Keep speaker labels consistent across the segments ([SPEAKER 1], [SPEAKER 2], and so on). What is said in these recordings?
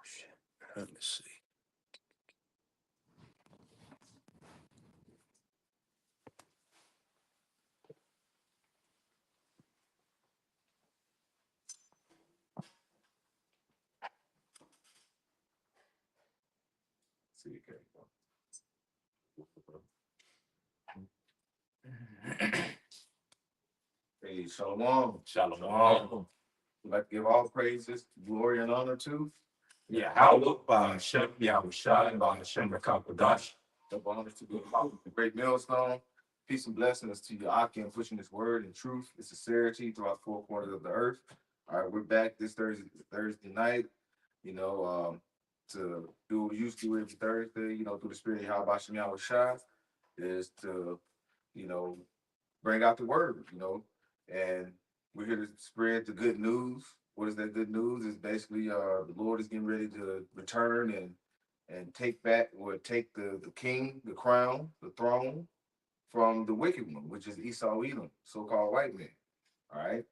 [SPEAKER 1] shit. Let me see.
[SPEAKER 2] Hey, shalom.
[SPEAKER 1] Shalom.
[SPEAKER 2] We'd like to give all praises, glory, and honor to
[SPEAKER 1] Yeah, how look by Hashem Yahushai by Hashem Rakakadash.
[SPEAKER 2] the honors to the great millstone. Peace and blessings to you, Aki, and pushing this word and truth and sincerity throughout the four corners of the earth. All right, we're back this Thursday night, to do what we used to do every Thursday, through the spirit of Yahweh Shem Yahushai, is to, you know, bring out the word, and we're here to spread the good news. What is that good news? Is basically the Lord is getting ready to return and take back or take the king, the crown, the throne from the wicked one, which is Esau Edom, so-called white man. All right.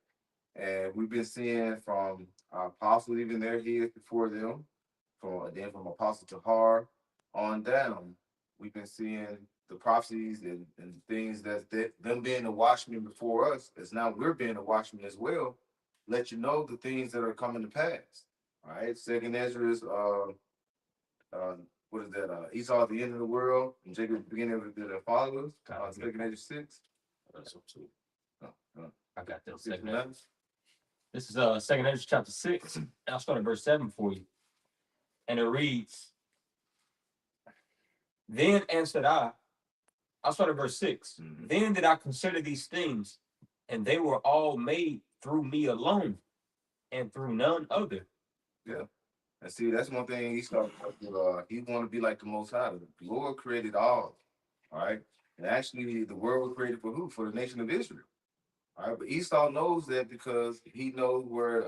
[SPEAKER 2] And we've been seeing from our apostles, even their heads before them, from Apostle Tahar on down, we've been seeing the prophecies and things that them being the watchmen before us, as now we're being the watchmen as well, let you know the things that are coming to pass. All right. Second Ezra is what is that? Esau at the end of the world, and Jacob at the beginning of the followers. Second Ezra 6.
[SPEAKER 1] That's up to.
[SPEAKER 2] Uh, uh,
[SPEAKER 1] I got that.
[SPEAKER 2] 6 and 11.
[SPEAKER 1] This is Second Ezra chapter 6. And I'll start at verse 7 for you. And it reads, Then answered I'll start at verse 6.
[SPEAKER 2] Mhm.
[SPEAKER 1] Then did I consider these things, and they were all made through me alone, and through none other.
[SPEAKER 2] Yeah. And see, that's one thing he started with. He want to be like the Most High. The Lord created all right? And actually, the world was created for who? For the nation of Israel. All right, but Esau knows that because he knows where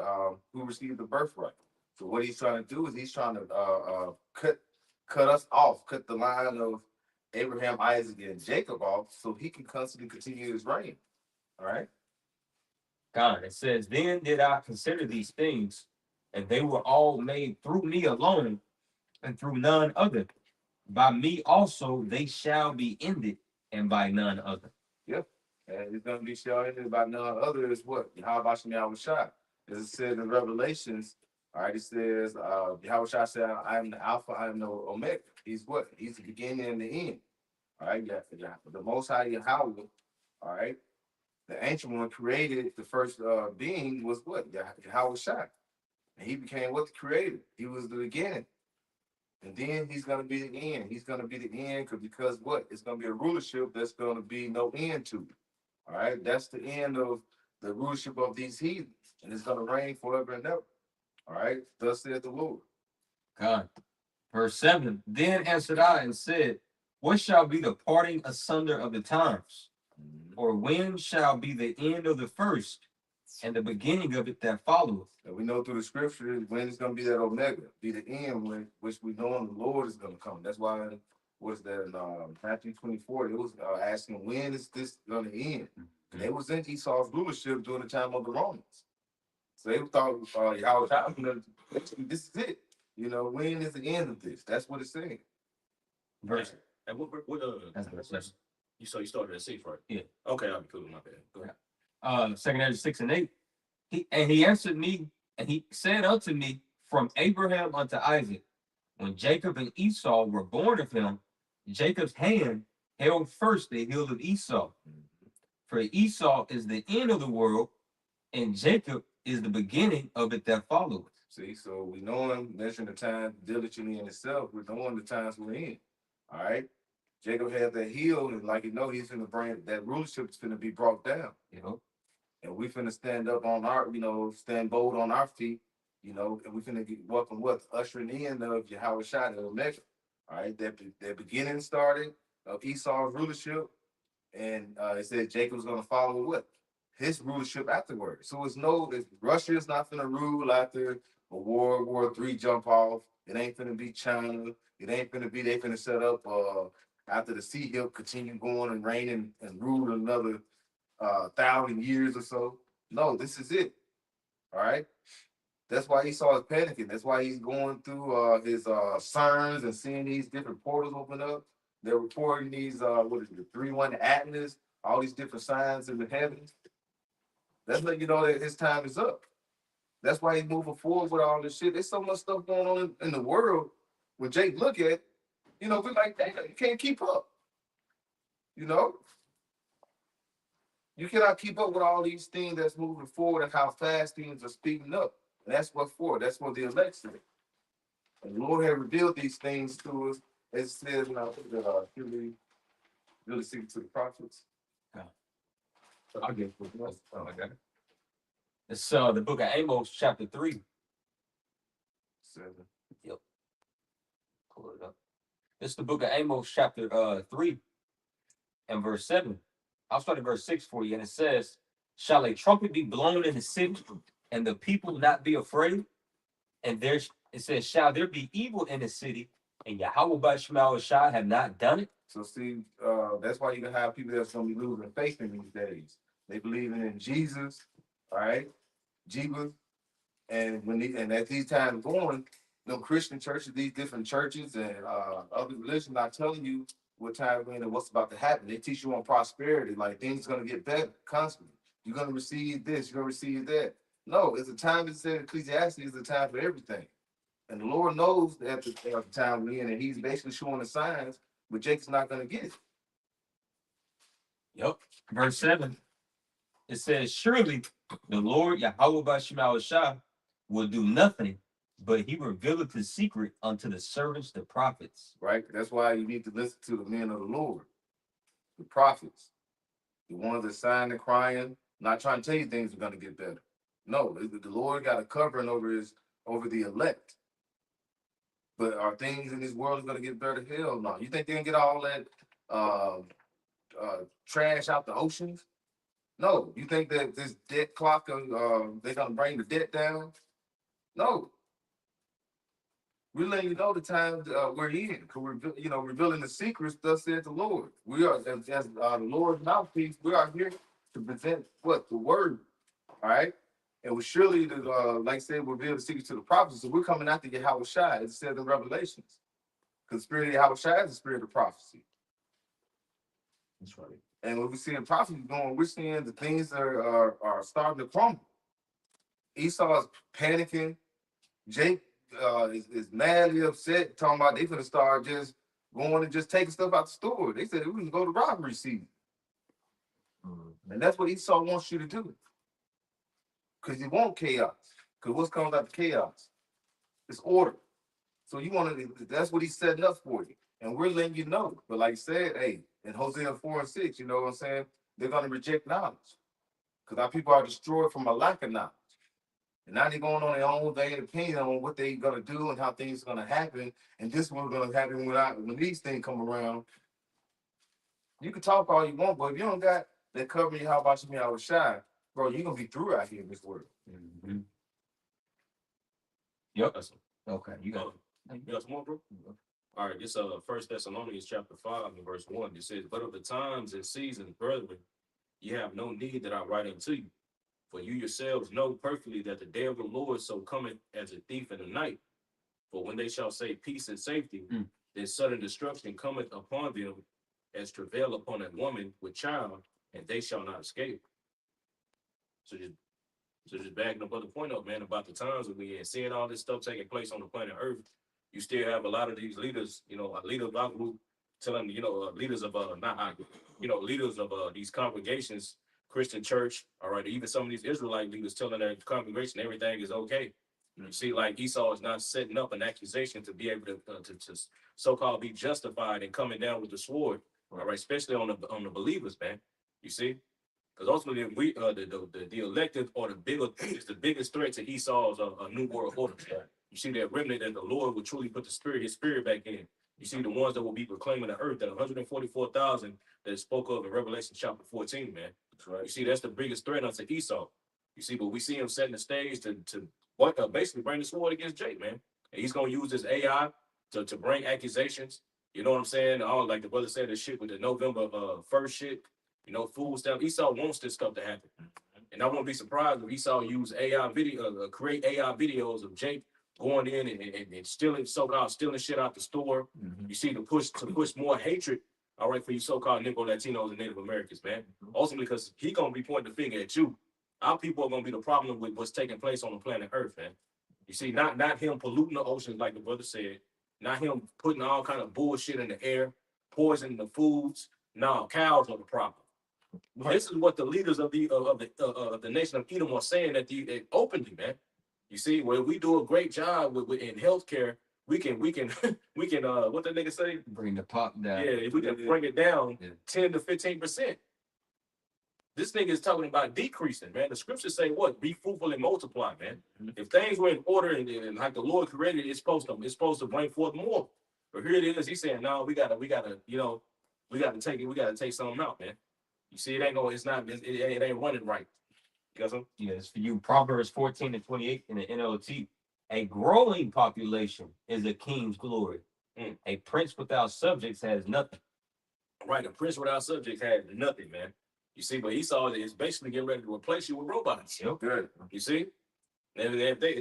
[SPEAKER 2] who received the birthright. So what he's trying to do is he's trying to cut us off, cut the line of Abraham, Isaac, and Jacob off, so he can constantly continue his reign. All right.
[SPEAKER 1] God, it says, Then did I consider these things, and they were all made through me alone, and through none other. By me also they shall be ended, and by none other.
[SPEAKER 2] Yep. And it's going to be shown by none other is what? Yahweh Shem Yahushua. As it says in Revelations, all right, it says, Yahushua said, I am the Alpha, I am the Omega. He's what? He's the beginning and the end. All right, yeah. The Most High Yahweh, all right, the ancient one created the first being was what? Yahushua. And he became what? The creator. He was the beginning. And then he's going to be the end. He's going to be the end because what? It's going to be a rulership that's going to be no end to. All right. That's the end of the rulership of these heathens. And it's going to reign forever and ever. All right. Thus saith the Lord.
[SPEAKER 1] God. Verse 7. Then answered I and said, What shall be the parting asunder of the times? Or when shall be the end of the first, and the beginning of it that followeth?
[SPEAKER 2] And we know through the scriptures when it's going to be that Omega, be the end when which we know the Lord is going to come. That's why was that in Matthew 24, it was asking when is this going to end? And they was in Esau's rulership during the time of the Romans. So they thought this is it. When is the end of this? That's what it's saying.
[SPEAKER 1] Verse.
[SPEAKER 3] And
[SPEAKER 1] That's verse 7.
[SPEAKER 3] you started at 6, right?
[SPEAKER 1] Yeah.
[SPEAKER 3] Okay, I'll be cool. My bad. Go ahead.
[SPEAKER 1] Second Ezra 6 and 8. He answered me, and he said unto me, From Abraham unto Isaac, when Jacob and Esau were born of him, Jacob's hand held first the heel of Esau. For Esau is the end of the world, and Jacob is the beginning of it that followeth.
[SPEAKER 2] See, so we know him measuring the time diligently in itself. We're knowing the times we're in. All right. Jacob had that heel, and like he's gonna bring that rulership is gonna be brought down. And we finna stand up on our, stand bold on our feet, and we finna welcome what? Ushering in of Yahweh Shai, the Omega. All right, that beginning started of Esau's rulership, and it said Jacob's gonna follow what? His rulership afterwards. So Russia is not finna rule after a World War III jump off. It ain't finna be China. It ain't finna be they finna set up after the Sea Hill continue going and reigning and rule another 1,000 years or so. No, this is it. All right. That's why Esau is panicking. That's why he's going through his signs and seeing these different portals open up. They're reporting these what is it, the 3-1 Atlas, all these different signs in the heavens. That's letting you know that his time is up. That's why he's moving forward with all this shit. There's so much stuff going on in the world. When Jake look at, you know, we're like, damn, you can't keep up. You know, you cannot keep up with all these things that's moving forward and how fast things are speeding up. And that's what for. That's what the election. And the Lord had revealed these things to us. As it says, you know, that really speaking to the prophets.
[SPEAKER 1] I'll get it. Oh, I got it. It's the book of Amos, chapter 3.
[SPEAKER 2] 7.
[SPEAKER 1] Yep. Pull it up. It's the book of Amos, chapter 3, and verse 7. I'll start at verse 6 for you, and it says, "Shall a trumpet be blown in the city, and the people not be afraid? And it says, shall there be evil in the city, and Yahweh by Shema Shai have not done it?"
[SPEAKER 2] So see, that's why you can have people that's gonna be losing faith in these days. They believing in Jesus, all right, Jesus, and as these times going, Christian churches, these different churches and other religions not telling you what time we're in and what's about to happen. They teach you on prosperity, like things gonna get better constantly. You're gonna receive this, you're gonna receive that. No, it's a time. It said Ecclesiastes is a time for everything, and the Lord knows at the time we're in, and He's basically showing the signs. But Jacob's not gonna get it.
[SPEAKER 1] Yep. Verse 7. It says, "Surely the Lord Yahweh by Shema Shai will do nothing, but he revealeth his secret unto the servants, the prophets."
[SPEAKER 2] Right? That's why you need to listen to the men of the Lord, the prophets, the ones that sign and crying, not trying to tell you things are gonna get better. No, the Lord got a covering over the elect. But are things in this world gonna get better? Hell no. You think they're gonna get all that trash out the oceans? No. You think that this debt clock, they're gonna bring the debt down? No. We're letting you know the time we're in, because we're revealing the secrets. Thus said the Lord. We are as the Lord's mouthpiece. We are here to present what the word. All right, and we surely, like I said, reveal the secrets to the prophets. So we're coming after Yahweh Shai, as it says in Revelations, because the spirit of Yahweh Shai is the spirit of prophecy.
[SPEAKER 3] That's right.
[SPEAKER 2] And when we see the prophecy going, we're seeing the things are starting to crumble. Esau is panicking. Jake is madly upset, talking about they gonna start just going and just taking stuff out the store. They said we can go to robbery season. And that's what Esau wants you to do. Because you want chaos. Because what's coming out of chaos? It's order. So you want to, that's what he's setting up for you. And we're letting you know. But like I said, hey, in Hosea 4:6, you know what I'm saying? They're going to reject knowledge. Because our people are destroyed from a lack of knowledge. And now they're going on their own vain opinion on what they're going to do and how things are going to happen. And this is what's going to happen when these things come around. You can talk all you want, but if you don't got that cover you, how about me, I was shy, bro, you're going to be through out here in this world.
[SPEAKER 1] Mm-hmm. Yep.
[SPEAKER 3] Okay.
[SPEAKER 1] You got
[SPEAKER 3] some more, bro? All right, this 1 Thessalonians chapter 5 and verse 1. It says, "But of the times and seasons, brethren, ye have no need that I write unto you. For you yourselves know perfectly that the day of the Lord so cometh as a thief in the night. For when they shall say peace and safety, then sudden destruction cometh upon them as travail upon a woman with child, and they shall not escape." So just backing up on the point up, man, about the times that we in, seeing all this stuff taking place on the planet Earth, you still have a lot of these leaders, a leader of our group telling, leaders of leaders of these congregations, Christian church, all right, even some of these Israelite leaders telling their congregation everything is okay. You see, like Esau is not setting up an accusation to be able to so-called be justified in coming down with the sword, all right, especially on the believers, man. You see, because ultimately we the elected or the biggest threat to Esau's new world order. You see that remnant that the Lord will truly put his spirit back in. You see the ones that will be proclaiming the earth, that 144,000 that spoke of in Revelation chapter 14, man. That's right. You see, that's the biggest threat unto Esau. You see, but we see him setting the stage to basically bring the sword against Jake, man. And he's gonna use his AI to bring accusations. You know what I'm saying? All like the brother said, this shit with the November 1st shit. Food stamp. Esau wants this stuff to happen. And I won't be surprised if Esau use AI video, create AI videos of Jake going in and stealing stealing shit out the store. You see, to push more hatred, all right, for you so-called Negro Latinos and Native Americans, man. Ultimately, because he gonna be pointing the finger at you. Our people are gonna be the problem with what's taking place on the planet Earth, man. You see, not him polluting the oceans like the brother said, not him putting all kind of bullshit in the air, poisoning the foods. No, cows are the problem. This is what the leaders of the nation of Edom are saying at the openly, man. You see, when we do a great job in healthcare, we can we can what the nigga say?
[SPEAKER 1] Bring the pop down.
[SPEAKER 3] Yeah, if we can bring it down
[SPEAKER 1] Yeah.
[SPEAKER 3] 10 to 15%. This nigga is talking about decreasing, man. The scriptures say what? Be fruitful and multiply, man. If things were in order and like the Lord created, it's supposed to bring forth more. But here it is. He's saying, no, we gotta, you know, we gotta take something out, man. You see, it ain't running right. You got something?
[SPEAKER 1] Yes, for you. Proverbs 14 and 28 in the NLT. A growing population is a king's glory. A prince without subjects has nothing.
[SPEAKER 3] Right, a prince without subjects had nothing, man. You see, but Esau is basically getting ready to replace you with robots.
[SPEAKER 1] Yep.
[SPEAKER 2] Good.
[SPEAKER 3] You see? And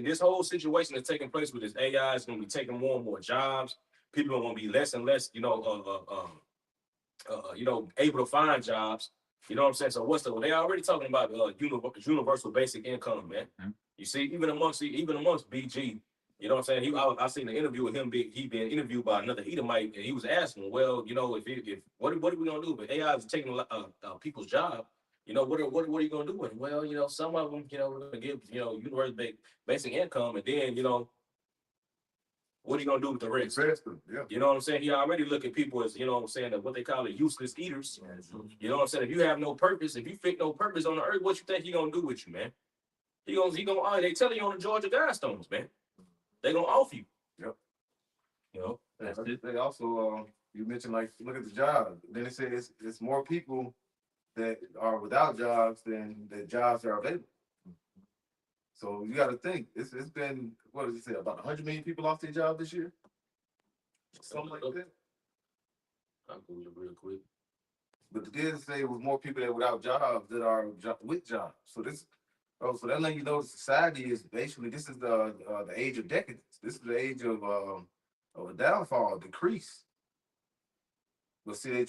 [SPEAKER 3] this whole situation that's taking place with this AI is going to be taking more and more jobs. People are going to be less and less, able to find jobs. You know what I'm saying? So they already talking about universal basic income, man. You see, even amongst BG, you know what I'm saying? I seen an interview with him. He being interviewed by another Edomite, and he was asking, well, you know, if what are we gonna do? But AI is taking people's job. You know, what are you gonna do with it? Well, you know, some of them, you know, we're gonna give, you know, universal basic income, and then, you know, what are you gonna do with the rest?
[SPEAKER 2] Yeah.
[SPEAKER 3] You know what I'm saying? He already look at people as, you know what I'm saying, what they call it, useless eaters. You know what I'm saying? If you have no purpose, if you fit no purpose on the earth, what you think he gonna do with you, man? He gonna they telling you on the Georgia Guidestones, man. They gonna off you.
[SPEAKER 2] Yep.
[SPEAKER 3] You know,
[SPEAKER 1] That's it.
[SPEAKER 2] They also, you mentioned, like, look at the job. Then it says it's more people that are without jobs than the jobs that are available. So you got to think, it's been, what does it say, about 100 million people lost their job this year? Something like that.
[SPEAKER 3] I'll Google it real quick.
[SPEAKER 2] But it did say it was more people that are without jobs that are with jobs. So so that letting you know society is basically, this is the age of decadence. This is the age of a downfall, decrease. But see,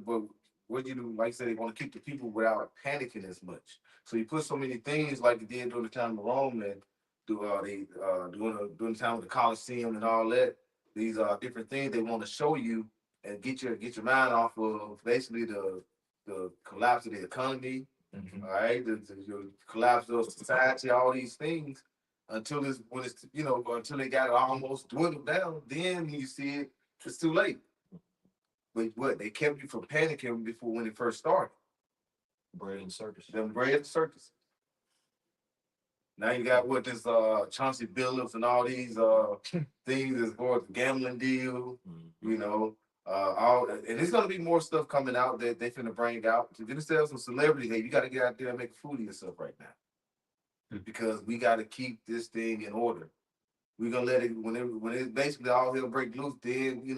[SPEAKER 2] but what you do, like I said, they want to keep the people without panicking as much. So you put so many things like it did during the time of Rome and during the time of the Colosseum and all that. These are different things they want to show you and get your mind off of basically the collapse of the economy, all right, the collapse of society, all these things until until they got it almost dwindled down. Then you see it's too late. But what they kept you from panicking before when it first started.
[SPEAKER 1] Bread and circus.
[SPEAKER 2] Them bread circus. Now you got what this Chauncey Billups and all these things as far as the gambling deal, you know. And there's gonna be more stuff coming out that they finna bring out. To get sell some celebrities, hey, you gotta get out there and make a fool of yourself right now. Because we gotta keep this thing in order. We're gonna let it when it basically all hell break loose, then we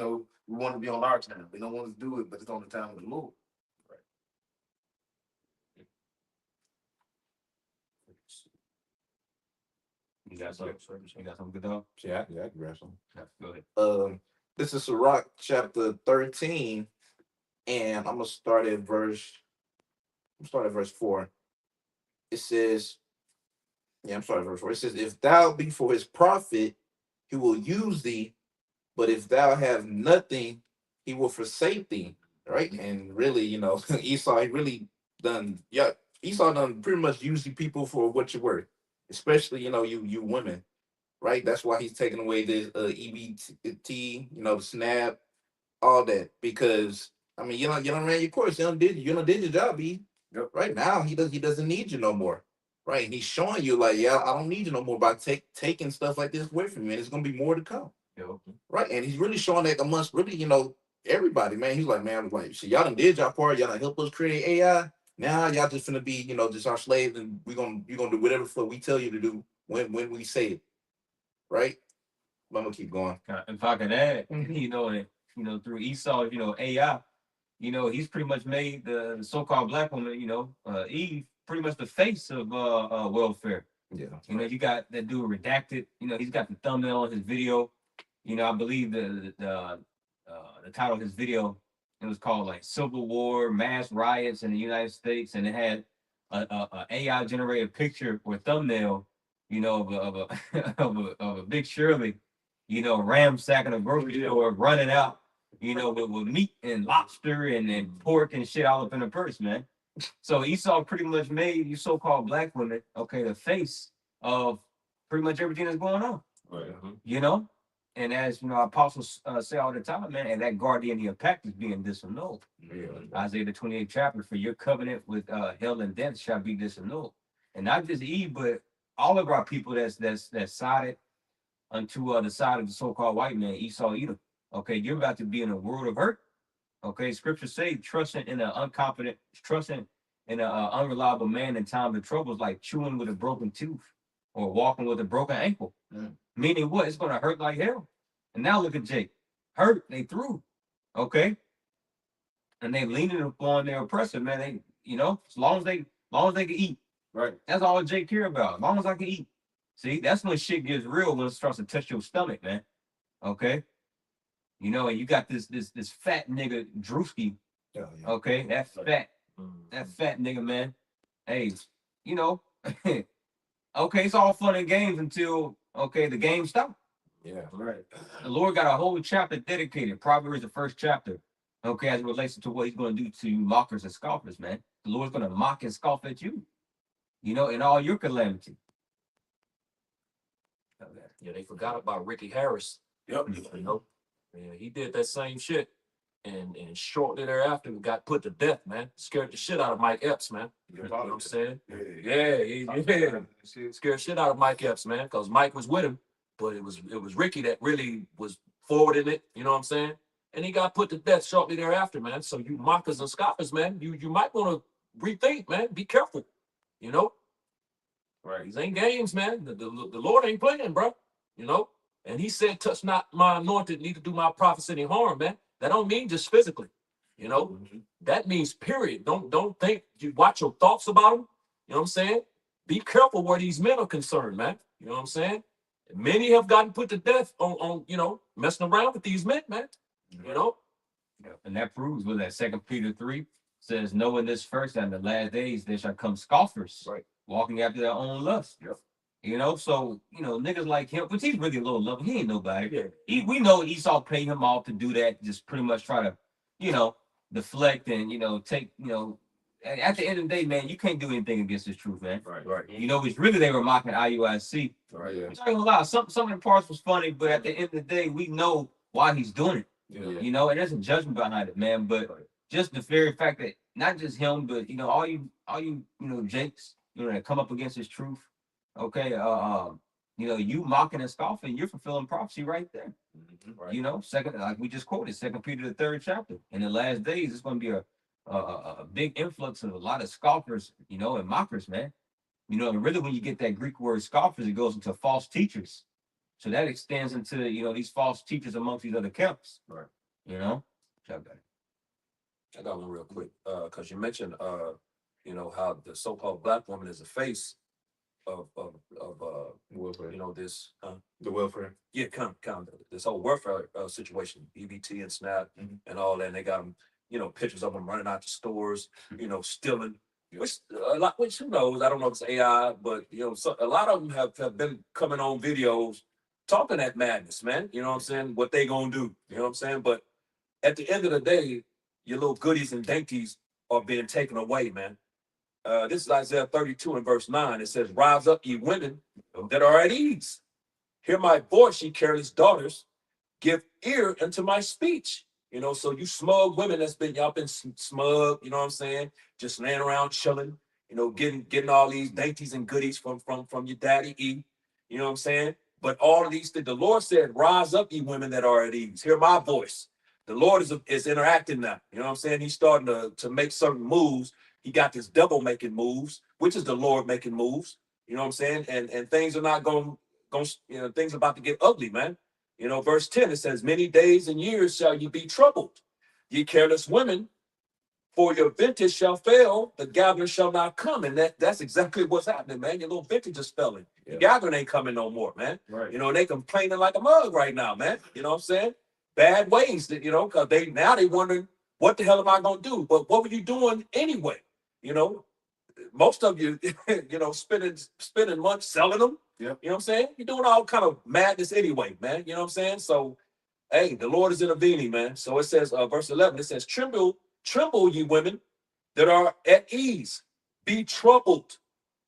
[SPEAKER 2] want to be on our time. We don't want to do it, but it's on the time of the Lord.
[SPEAKER 1] You got something good though?
[SPEAKER 4] Yeah, I can grab some.
[SPEAKER 1] Go ahead.
[SPEAKER 4] This is Sirach chapter 13, and I'm gonna start at verse 4. It says, I'm sorry, verse 4. It says, if thou be for his profit, he will use thee, but if thou have nothing, he will forsake thee. Right? And really, Esau Esau done pretty much use you people for what you're worth, especially, you women. Right, that's why he's taking away the EBT, the SNAP, all that, because you don't ran your course, you don't did your job, E.
[SPEAKER 2] Yep.
[SPEAKER 4] Right now he doesn't need you no more. Right, and he's showing you like, yeah, I don't need you no more by taking stuff like this away from you, and it's gonna be more to come.
[SPEAKER 1] Yep.
[SPEAKER 4] Right, and he's really showing that amongst really, everybody, man. He's like, man, see, y'all done did y'all part, y'all done help us create AI. Now y'all just gonna be, just our slaves, and you're gonna do whatever we tell you to do when we say it. Right, but I'm gonna keep going.
[SPEAKER 1] If I could add, through Esau, AI, he's pretty much made the so-called black woman, Eve, pretty much the face of welfare.
[SPEAKER 4] Yeah.
[SPEAKER 1] You know, you got that dude redacted. You know, he's got the thumbnail on his video. You know, I believe the title of his video, it was called like Civil War, Mass Riots in the United States, and it had a AI generated picture or thumbnail, you know, of a Big Shirley, you know, ransacking a grocery store, running out, you know, with meat and lobster and pork and shit all up in the purse, man. So Esau pretty much made you so-called black women, okay, the face of pretty much everything that's going on,
[SPEAKER 3] Right.
[SPEAKER 1] you know? And as you know, apostles say all the time, man, and that guardian pact is being disannulled.
[SPEAKER 3] Yeah.
[SPEAKER 1] Isaiah the 28th chapter, for your covenant with hell and death shall be disannulled. And not just Eve, but all of our people that's sided unto the side of the so-called white man, Esau Edom. Okay, you're about to be in a world of hurt. Okay, scriptures say trusting in an unconfident, trusting in an unreliable man in time of trouble is like chewing with a broken tooth or walking with a broken ankle. Meaning what? It's gonna hurt like hell. And now look at Jake. Hurt, they threw. Okay. And they leaning upon their oppressor, man. They, you know, as long as they can eat.
[SPEAKER 2] Right.
[SPEAKER 1] That's all Jake care about. As long as I can eat. See, that's when shit gets real, when it starts to touch your stomach, man. Okay. You know, and you got this fat nigga Drewski.
[SPEAKER 4] Yeah.
[SPEAKER 1] Okay, that fat nigga, man. Hey, you know, okay, it's all fun and games until the game stops.
[SPEAKER 4] Yeah.
[SPEAKER 2] Right.
[SPEAKER 1] The Lord got a whole chapter dedicated. Proverbs the first chapter. Okay, as it relates to what he's going to do to mockers and scoffers, man. The Lord's going to mock and scoff at you. You know, in all your calamity.
[SPEAKER 5] Yeah, they forgot about Ricky Harris.
[SPEAKER 2] Yep.
[SPEAKER 5] You know, yeah, he did that same shit, and shortly thereafter got put to death. Man, scared the shit out of Mike Epps, man. You know what I'm saying? Yeah. Scared shit out of Mike Epps, man, because Mike was with him, but it was Ricky that really was forwarding it. You know what I'm saying? And he got put to death shortly thereafter, man. So you mockers and scoffers, man, you might want to rethink, man. Be careful. You know.
[SPEAKER 2] Right.
[SPEAKER 5] These ain't games, man. The Lord ain't playing, bro. You know? And he said, touch not my anointed, neither do my prophets any harm, man. That don't mean just physically. You know? That means period. Don't think, you watch your thoughts about them. You know what I'm saying? Be careful where these men are concerned, man. You know what I'm saying? Many have gotten put to death on you know, messing around with these men, man. You know?
[SPEAKER 1] Yeah. And that proves with that 2 Peter 3 says, knowing this first, that in the last days there shall come scoffers.
[SPEAKER 5] Right.
[SPEAKER 1] Walking after their own lust.
[SPEAKER 2] Yep.
[SPEAKER 1] You know, so you know, niggas like him, which he's really a little lover. He ain't nobody.
[SPEAKER 5] Yeah.
[SPEAKER 1] We know Esau paid him off to do that, just pretty much try to, you know, deflect and you know, take, you know, at the end of the day, man, you can't do anything against this truth, man.
[SPEAKER 2] Right.
[SPEAKER 1] You know, it's really they were mocking IUIC.
[SPEAKER 2] Right. Yeah.
[SPEAKER 1] Which I ain't gonna lie, some of the parts was funny, but at the end of the day, we know why he's doing it.
[SPEAKER 2] Yeah.
[SPEAKER 1] You know, and there's a judgment behind it, man. But just the very fact that not just him, but you know, all you know, Jakes, you know, that come up against his truth. Okay, you know, you mocking and scoffing, you're fulfilling prophecy right there.
[SPEAKER 2] Right.
[SPEAKER 1] You know, second, like we just quoted, 2 Peter the 3rd chapter. In the last days, it's going to be a big influx of a lot of scoffers, you know, and mockers, man. You know, and really, when you get that Greek word scoffers, it goes into false teachers. So that extends into, you know, these false teachers amongst these other camps.
[SPEAKER 2] Right.
[SPEAKER 1] You know,
[SPEAKER 5] I got one real quick, because you mentioned, you know, how the so-called black woman is a face of
[SPEAKER 2] Welfare.
[SPEAKER 5] you know, this,
[SPEAKER 2] The welfare.
[SPEAKER 5] yeah, kind of this whole warfare situation, EBT and SNAP and all that. And they got them, you know, pictures of them running out the stores, you know, stealing. Which who knows? I don't know if it's AI, but you know, a lot of them have been coming on videos talking that madness, man. You know what I'm saying? What they gonna do? You know what I'm saying? But at the end of the day, your little goodies and dainties are being taken away, man. This is Isaiah 32 and verse 9. It says, rise up, ye women that are at ease. Hear my voice, ye careless daughters. Give ear unto my speech. You know, so you smug women y'all been smug, you know what I'm saying? Just laying around chilling, you know, getting all these dainties and goodies from your daddy E. You know what I'm saying? But all of these things, the Lord said, rise up, ye women that are at ease. Hear my voice. The Lord is interacting now. You know what I'm saying? He's starting to make certain moves. He got this devil making moves, which is the Lord making moves. You know what I'm saying? And things are not going, you know, things are about to get ugly, man. You know, verse 10, it says, many days and years shall you be troubled. Ye careless women, For your vintage shall fail, the gathering shall not come. And that's exactly what's happening, man. Your little vintage is failing. The gathering ain't coming no more, man.
[SPEAKER 3] Right.
[SPEAKER 5] You know, and they complaining like a mug right now, man. You know what I'm saying? Bad ways that, you know, because they wondering, what the hell am I gonna do? But what were you doing anyway? You know, most of you, you know, spending months selling them.
[SPEAKER 2] Yep.
[SPEAKER 5] You know what I'm saying? You're doing all kind of madness anyway, man. You know what I'm saying? So, hey, the Lord is intervening, man. So it says, verse 11, it says, tremble, ye women that are at ease. Be troubled,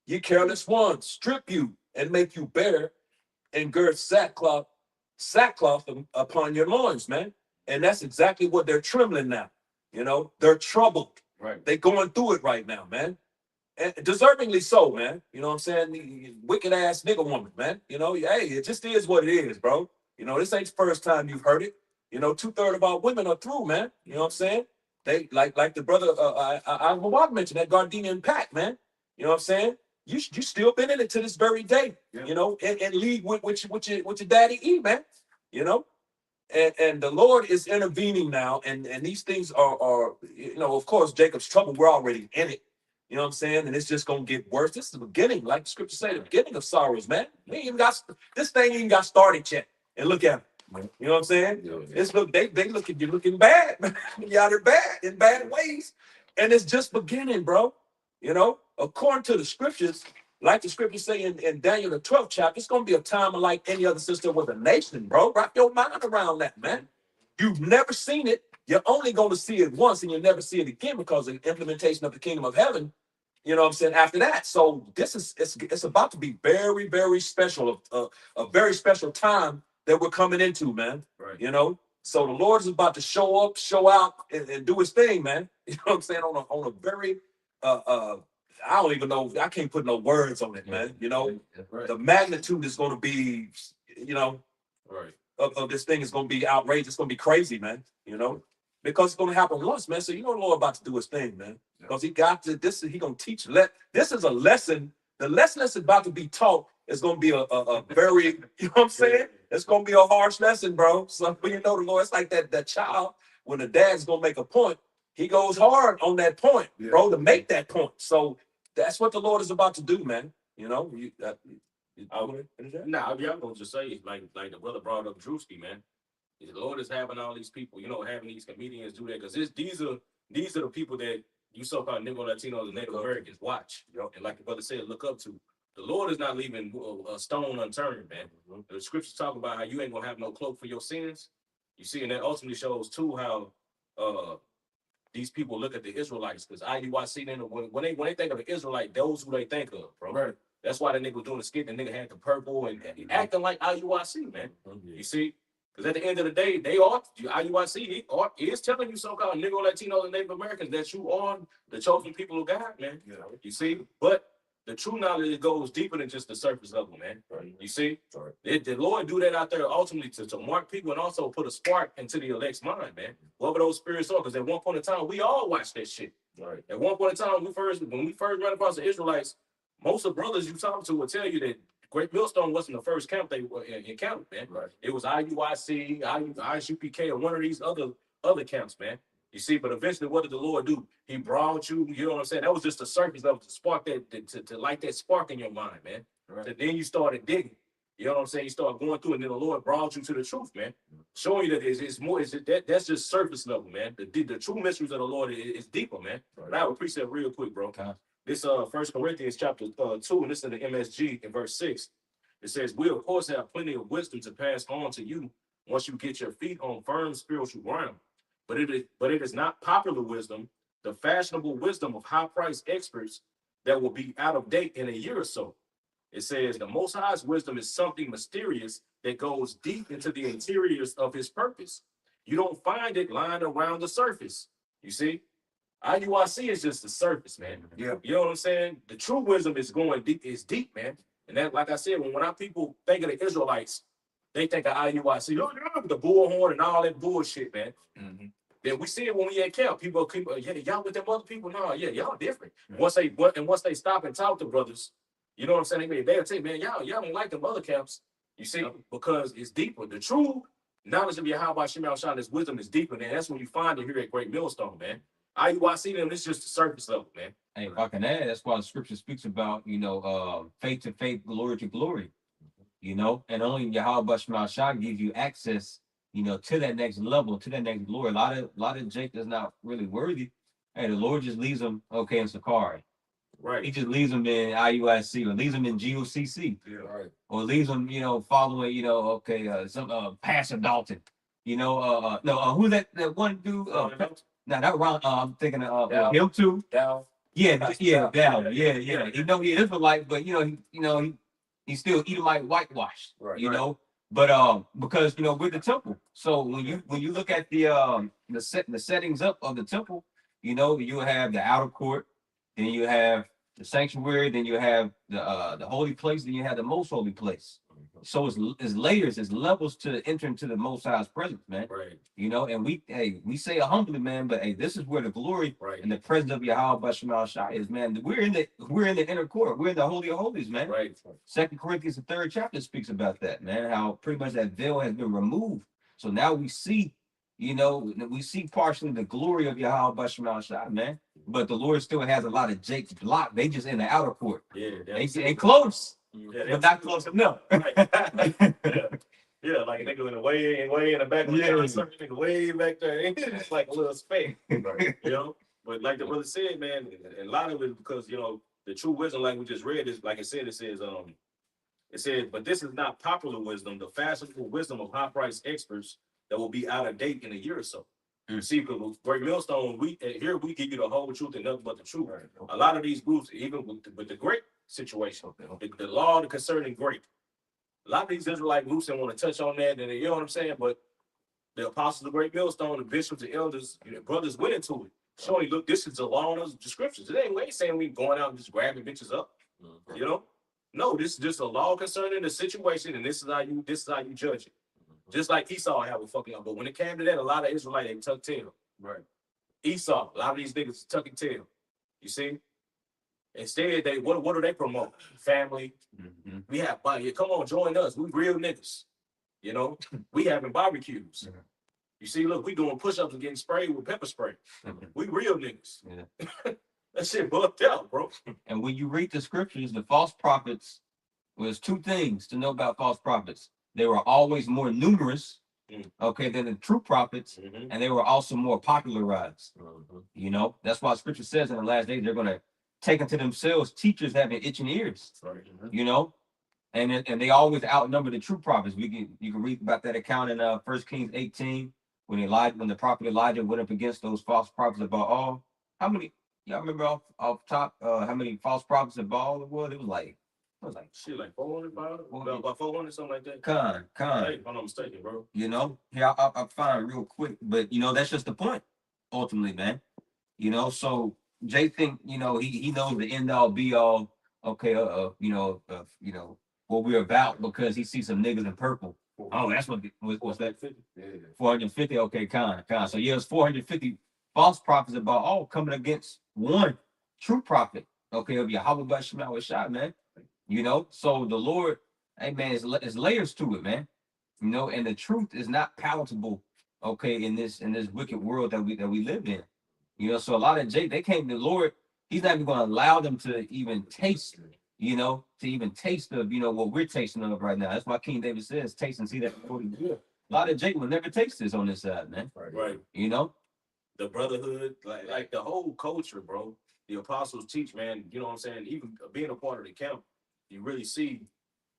[SPEAKER 5] ye careless ones. Strip you and make you bare, and gird sackcloth upon your loins, man. And that's exactly what they're trembling now. You know, they're troubled.
[SPEAKER 3] Right.
[SPEAKER 5] They're going through it right now, man. And deservingly so, man. You know what I'm saying? The wicked ass nigga woman, man. You know, hey, it just is what it is, bro. You know, this ain't the first time you've heard it. You know, 2/3 of our women are through, man. You know what I'm saying? They like the brother I mentioned, that Gardenian pack, man. You know what I'm saying? You still been in it to this very day.
[SPEAKER 2] Yeah.
[SPEAKER 5] You know, and lead with your daddy E, man. You know, and the Lord is intervening now, and these things are you know, of course, Jacob's trouble. We're already in it. You know what I'm saying? And it's just gonna get worse. This is the beginning, like the scripture say, the beginning of sorrows, man. We ain't even got this thing even got started yet. And look at it. You know what I'm saying?
[SPEAKER 2] Yeah.
[SPEAKER 5] It's they look at you looking bad, man. Yeah, they're bad in bad ways. And it's just beginning, bro. You know, according to the scriptures, like the scriptures say in Daniel the 12th chapter, it's gonna be a time like any other sister with a nation, bro. Wrap your mind around that, man. You've never seen it. You're only going to see it once, and you'll never see it again because of the implementation of the kingdom of heaven. You know what I'm saying? After that, so this is it's about to be very, very special, a very special time that we're coming into, man.
[SPEAKER 3] Right.
[SPEAKER 5] You know, so the Lord is about to show up, show out, and do His thing, man. You know what I'm saying? On a very I don't even know. I can't put no words on it, man. You know,
[SPEAKER 3] Right.
[SPEAKER 5] the magnitude is going to be, you know,
[SPEAKER 3] Right.
[SPEAKER 5] of this thing is going to be outrageous. It's going to be crazy, man. You know, because it's going to happen once, man. So you know the Lord about to do His thing, man. Because He got to this. He going to teach. This is a lesson. The lesson that's about to be taught is going to be a very, you know what I'm saying? It's going to be a harsh lesson, bro. So you know the Lord. It's like that child when the dad's going to make a point. He goes hard on that point, bro, to make that point. So that's what the Lord is about to do, man. You know,
[SPEAKER 3] Nah, I'm gonna just say, like the brother brought up Drewski, man. The Lord is having all these people, you know, having these comedians do that because these are the people that you so-called Negro Latinos and Native Americans watch, you know, and like the brother said, look up to. The Lord is not leaving a stone unturned, man. The scriptures talk about how you ain't gonna have no cloak for your sins. You see, and that ultimately shows too how these people look at the Israelites, because IUIC, when they think of the Israelite, those who they think of, bro.
[SPEAKER 2] Right.
[SPEAKER 3] That's why the nigga was doing the skit. The nigga had the purple and acting like IUIC, man. You see, because at the end of the day, IUIC is telling you so-called Negro, Latinos, and Native Americans that you are the chosen people of God, man.
[SPEAKER 2] Yeah.
[SPEAKER 3] You see, but the true knowledge goes deeper than just the surface level, man. You see, the Lord do that out there ultimately to mark people and also put a spark into the elect's mind, man. Whatever those spirits are, because at one point in time, we all watched that shit.
[SPEAKER 2] Right.
[SPEAKER 3] At one point in time, when we first ran across the Israelites, most of the brothers you talk to will tell you that Great Millstone wasn't the first camp they encountered, man.
[SPEAKER 2] Right.
[SPEAKER 3] It was IUIC, ISUPK, or one of these other camps, man. You see, but eventually, what did the Lord do? He brought you, you know what I'm saying? That was just the surface level to spark to light that spark in your mind, man.
[SPEAKER 2] Right.
[SPEAKER 3] And then you started digging. You know what I'm saying? You start going through, and then the Lord brought you to the truth, man. Showing you that it's more. That's just surface level, man. The true mysteries of the Lord is deeper, man.
[SPEAKER 2] Right.
[SPEAKER 3] Now, we precept real quick, bro. This 1 Corinthians chapter 2, and this is in the MSG in verse 6. It says, we of course have plenty of wisdom to pass on to you once you get your feet on firm spiritual ground. But it is not popular wisdom, the fashionable wisdom of high-priced experts that will be out of date in a year or so. It says the Most High's wisdom is something mysterious that goes deep into the interiors of His purpose. You don't find it lying around the surface. You see, IUIC is just the surface, man.
[SPEAKER 2] Yeah.
[SPEAKER 3] You know what I'm saying? The true wisdom is going deep. It's deep, man. And that, like I said, when our people think of the Israelites, they think of IUIC, the bullhorn and all that bullshit, man.
[SPEAKER 2] Mm-hmm.
[SPEAKER 3] Then we see it when we at camp. People, yeah, y'all with them other people? No, yeah, y'all different.
[SPEAKER 2] Mm-hmm.
[SPEAKER 3] Once they stop and talk to brothers, you know what I'm saying? They'll say, man, y'all don't like them other camps. You see, because it's deeper. The true knowledge of Yahweh Shem Shah, this wisdom is deeper, and that's when you find it here at Great Millstone, man. IUIC them, it's just the surface level, man.
[SPEAKER 1] Hey, if I can add, that's why the scripture speaks about, faith to faith, glory to glory, and only Yahweh Shema Shah gives you access, to that next level, to that next glory. A lot of Jake is not really worthy. Hey, the Lord just leaves them, in Sakari. He
[SPEAKER 3] Right.
[SPEAKER 1] just leaves them in IUIC or leaves them in GOCC
[SPEAKER 3] Yeah.
[SPEAKER 5] Right.
[SPEAKER 1] or leaves them, following, some Pastor Dalton. No, who's that one dude? No, not Ron. I'm thinking of
[SPEAKER 5] Dow.
[SPEAKER 1] him too.
[SPEAKER 5] Down.
[SPEAKER 1] Yeah,
[SPEAKER 5] Pastor
[SPEAKER 1] yeah,
[SPEAKER 5] Dow.
[SPEAKER 1] Dow. Yeah. He know he Israelite, but he's still Edomite whitewashed.
[SPEAKER 5] Right.
[SPEAKER 1] But because we're the temple. So when you look at the settings up of the temple, you have the outer court, then you have the sanctuary, then you have the holy place, then you have the most holy place. So it's layers, it's levels to enter into the Most High's presence, man.
[SPEAKER 3] Right.
[SPEAKER 1] And we say it humbly, man, but hey, this is where the glory
[SPEAKER 3] Right.
[SPEAKER 1] and the presence of Yahweh Shemal Shah is, man. We're in the inner court. We're in the Holy of Holies, man.
[SPEAKER 3] Right.
[SPEAKER 1] 2 Corinthians, the 3rd chapter speaks about that, man. How pretty much that veil has been removed. So now we see, partially the glory of Yahweh Shemal Shah, man. But the Lord still has a lot of Jake's block. They just in the outer court.
[SPEAKER 3] Yeah.
[SPEAKER 1] They close,
[SPEAKER 3] Yeah,
[SPEAKER 1] but not close enough.
[SPEAKER 3] Yeah, like a nigga in the way in the back of the nigga way back there. It's like a little space.
[SPEAKER 5] Right.
[SPEAKER 3] But like the brother said, man, and a lot of it because the true wisdom, like we just read, is like I said, it says, but this is not popular wisdom, the fashionable wisdom of high price experts that will be out of date in a year or so. See, because with Great Millstone, we give you the whole truth and nothing but the truth.
[SPEAKER 5] Right.
[SPEAKER 3] A lot of these groups, even with the great situation, the law concerning great. A lot of these Israelite groups don't want to touch on that, and you know what I'm saying? But the apostles of Great Millstone, the bishops, the elders, brothers went into it. Showing, look, this is the law and the scriptures. It ain't saying we going out and just grabbing bitches up. No, this is just a law concerning the situation, and this is how you judge it. Just like Esau had with fucking up. But when it came to that, a lot of Israelites, they tucked tail.
[SPEAKER 5] Right.
[SPEAKER 3] Esau, a lot of these niggas tucking tail. You see? Instead, what do they promote? Family.
[SPEAKER 1] Mm-hmm.
[SPEAKER 3] We have come on, join us. We real niggas. We having barbecues.
[SPEAKER 1] Mhm.
[SPEAKER 3] You see, look, we doing push-ups and getting sprayed with pepper spray. We real niggas.
[SPEAKER 1] Yeah.
[SPEAKER 3] That shit bugged out, bro.
[SPEAKER 1] And when you read the scriptures, the false prophets, was two things to know about false prophets. They were always more numerous, than the true prophets, and they were also more popularized. That's why scripture says in the last days they're going to take unto themselves teachers having itching ears.
[SPEAKER 3] Right.
[SPEAKER 1] And they always outnumber the true prophets. You can read about that account in 1 Kings 18 when the prophet Elijah went up against those false prophets of Baal. How many y'all remember off top how many false prophets of Baal it was? It was like
[SPEAKER 3] shit, like 400 about 400, something like that.
[SPEAKER 1] Con.
[SPEAKER 3] Hey, if I'm not mistaken, bro.
[SPEAKER 1] Here I'll find real quick, but that's just the point, ultimately, man. So Jay think he knows the end all be all. What we're about because he sees some niggas in purple. Oh, that's what's that? 450. Okay, con. So yeah, it's 450 false prophets about all coming against one true prophet. Okay, of Yahweh Shema Shah, man. So the Lord, hey man, it's layers to it, man. And the truth is not palatable, in this wicked world that we live in. So a lot of they came to the Lord, he's not even going to allow them to even taste, of what we're tasting of right now. That's why King David says, taste and see that good. A lot of Jake will never taste this on this side, man.
[SPEAKER 3] Right. The brotherhood, like the whole culture, bro. The apostles teach, man, you know what I'm saying? Even being a part of the camp, you really see,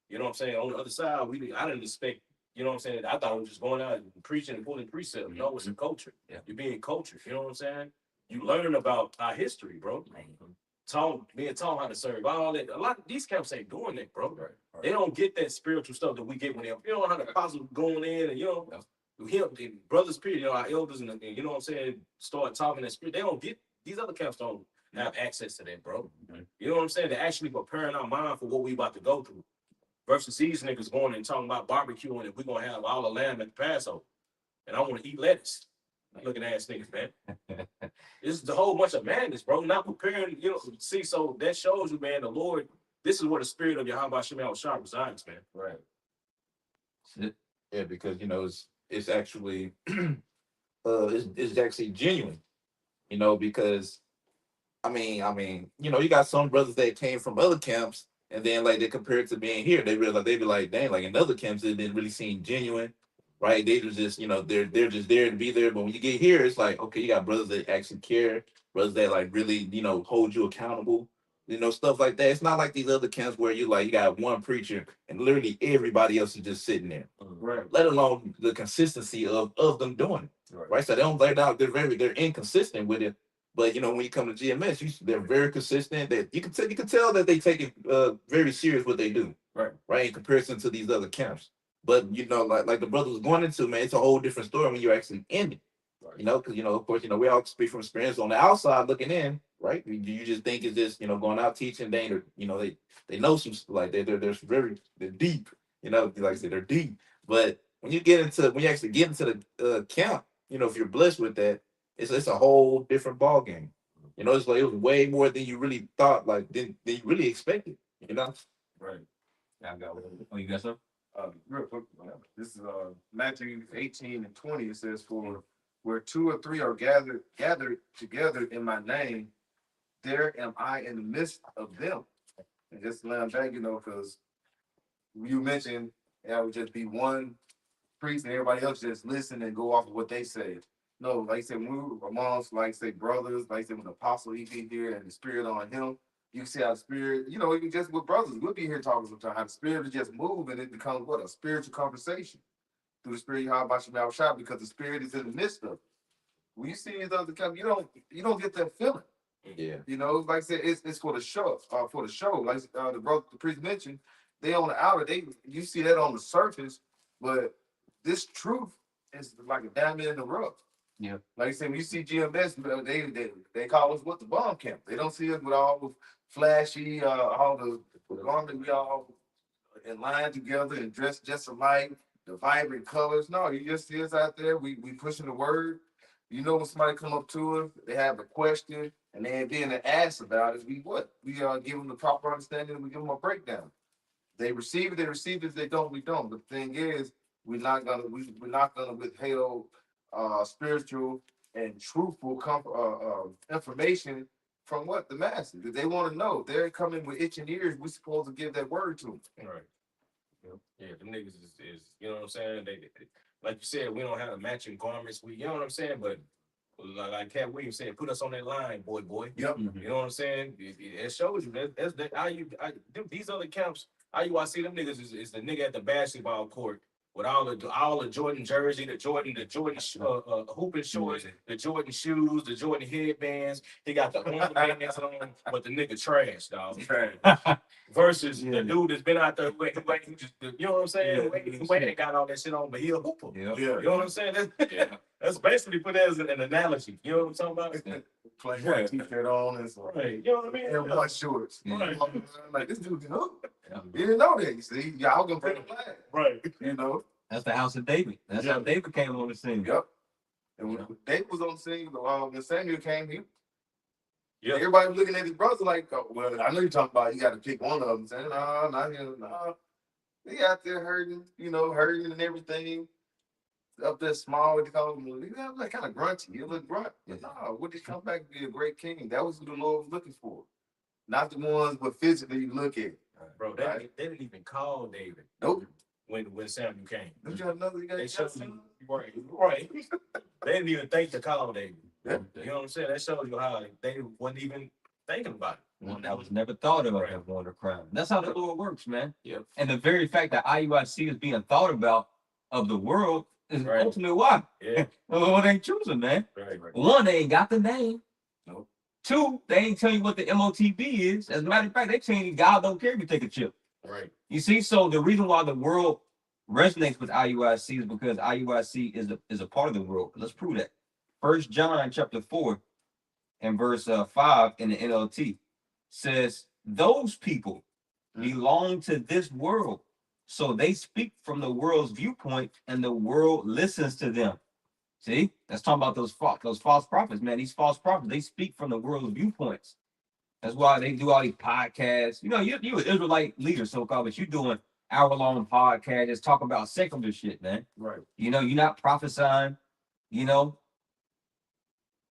[SPEAKER 3] you know what I'm saying? On the other side, I didn't expect, you know what I'm saying? I thought it was just going out and preaching and pulling precepts. No, it's a culture.
[SPEAKER 1] Yeah.
[SPEAKER 3] You're being cultured, you know what I'm saying? You learn about our history, bro. Being taught how to serve, all that. A lot of these camps ain't doing that, bro.
[SPEAKER 5] Right.
[SPEAKER 3] They don't get that spiritual stuff that we get when they, how the apostles going in and, the brothers, period, our elders, and you know what I'm saying, start talking that spirit. They don't get, these other camps don't have access to that, bro. You know what I'm saying? They're actually preparing our mind for what we about to go through. Versus these niggas going and talking about barbecuing and we're going to have all the lamb at the Passover. And I want to eat lettuce. Looking ass niggas, man. This is a whole bunch of madness, bro. Not preparing, see, so that shows you, man, the Lord, this is where the spirit of Yahweh Shema Shah resides, man.
[SPEAKER 4] Right. Yeah, because it's actually it's actually genuine. you know, because you know, you got some brothers that came from other camps, and then like they compare it to being here, they realize they be like, dang, like in other camps, it didn't really seem genuine, right? They was just, you know, they're just there to be there. But when you get here, it's like, okay, you got brothers that actually care, brothers that like really, you know, hold you accountable, you know, stuff like that. It's not like these other camps where you got one preacher and literally everybody else is just sitting there.
[SPEAKER 2] Right.
[SPEAKER 4] Let alone the consistency of them doing it.
[SPEAKER 5] Right.
[SPEAKER 4] Right. So they're inconsistent with it. But you know, when you come to GMS, they're very consistent. That you can tell that they take it very serious what they do. Right. In comparison to these other camps. But you know, like the brother was going into, man, it's a whole different story when you're actually in it.
[SPEAKER 5] Right.
[SPEAKER 4] You know, because you know, of course, you know, we all speak from experience on the outside looking in, right? You just think it's just, you know, going out teaching, you know, they know some like they're deep, you know, like I said, they're deep. But when you actually get into the camp, you know, if you're blessed with that, it's a whole different ball game. You know, it's like it was way more than you really thought, like than you really expected. You know,
[SPEAKER 3] Right.
[SPEAKER 1] I got one. Oh, you got some?
[SPEAKER 2] Real quick, this is Matthew 18 and 20. It says, "For where two or three are gathered together in my name, there am I in the midst of them." And just land back, you know, because you mentioned that would just be one priest and everybody else just listen and go off of what they say. No, like I said, when we were amongst, like I say, brothers, like I said, when the apostle he be here and the spirit on him, you can see how the spirit, you know, even just with brothers, we'll be here talking sometimes, how the spirit will just move and it becomes what? A spiritual conversation through the spirit, how about you shop, because the spirit is in the midst of it. When you see these other come, you don't get that feeling.
[SPEAKER 4] yeah,
[SPEAKER 2] You know, like I said, it's for the show, Like the brother, the priest mentioned, they on the outer, you see that on the surface, but this truth is like a diamond in the rough.
[SPEAKER 1] Yeah.
[SPEAKER 2] Like I said, when you see GMS, they call us what, the bomb camp. They don't see us with all the flashy, all the garment we all in line together and dressed just alike, the vibrant colors. No, you just see us out there. We pushing the word. You know, when somebody come up to us, they have a question, and they being asked about it. We give them the proper understanding, and we give them a breakdown. They receive it. They receive it. If they don't, we don't. The thing is, we're not gonna withhold spiritual and truthful information from what the masses. If they want to know, they're coming with itching ears. We're supposed to give that word to them.
[SPEAKER 3] Right. Yeah, them niggas is you know what I'm saying? They like you said, we don't have matching garments. We, you know what I'm saying? But like Cat Williams said, put us on that line, boy.
[SPEAKER 2] Yep.
[SPEAKER 3] You know what I'm saying? It shows you that these other camps, IUIC, them niggas is the nigga at the basketball court with all the Jordan jersey, the Jordan hooping shorts, the Jordan shoes, the Jordan headbands. He got the ornaments on, but the nigga trash, dog. Versus the dude that's been out there who just, you know what I'm saying? Who ain't got all that shit on, but he a hooper.
[SPEAKER 1] Yeah.
[SPEAKER 3] You know what I'm saying? That's basically put that as an analogy. You know what I'm talking about?
[SPEAKER 2] Playing
[SPEAKER 3] Right.
[SPEAKER 2] t-shirt on and so
[SPEAKER 3] Right. You know what I mean?
[SPEAKER 2] and white shorts.
[SPEAKER 3] Right.
[SPEAKER 2] Like this dude can hoop.
[SPEAKER 1] Yeah.
[SPEAKER 2] You didn't know that. You see, y'all gonna play the flag.
[SPEAKER 3] Right.
[SPEAKER 2] You know.
[SPEAKER 1] That's the house of David. That's how David came on the scene.
[SPEAKER 2] Yep. And when David was on the scene, when Samuel came,
[SPEAKER 3] Yeah.
[SPEAKER 2] everybody was looking at his brother like, oh, well, I know you're talking about you got to pick one of them. Saying, no, not him. No. He out there hurting, hurting and everything. Up there small, what they call him, like kind of grunty. He look grunt. But no, would he come back and be a great king? That was what the Lord was looking for. Not the ones but physically you look at.
[SPEAKER 3] Bro, they didn't even call David.
[SPEAKER 2] Nope.
[SPEAKER 3] When Samuel came.
[SPEAKER 2] Don't you have another guy?
[SPEAKER 3] They showed you, right. They didn't even think to call David.
[SPEAKER 2] Yeah.
[SPEAKER 3] You know what I'm saying? That shows you how they wasn't even thinking about it.
[SPEAKER 1] One that was never thought of
[SPEAKER 3] Right.
[SPEAKER 1] as one of the crown. That's how the Lord works, man.
[SPEAKER 4] Yep.
[SPEAKER 1] And the very fact that IUIC is being thought about of the world is
[SPEAKER 3] Right.
[SPEAKER 1] ultimately why.
[SPEAKER 3] Yeah.
[SPEAKER 1] The Lord ain't choosing, man.
[SPEAKER 3] Right.
[SPEAKER 1] One, they ain't got the name.
[SPEAKER 3] Nope.
[SPEAKER 1] Two, they ain't telling you what the MOTB is. As a matter of fact, they telling you God don't care if you take a chip.
[SPEAKER 3] Right.
[SPEAKER 1] You see, so the reason why the world resonates with IUIC is because IUIC is a part of the world. Let's prove that. 1 John chapter 4 and verse 5 in the NLT says, those people belong to this world. So they speak from the world's viewpoint and the world listens to them. See, that's talking about those false prophets, man. These false prophets, they speak from the world's viewpoints. That's why they do all these podcasts. You an Israelite leader, so-called, but you doing hour-long podcasts, just talking about secular shit, man.
[SPEAKER 2] Right.
[SPEAKER 1] You're not prophesying,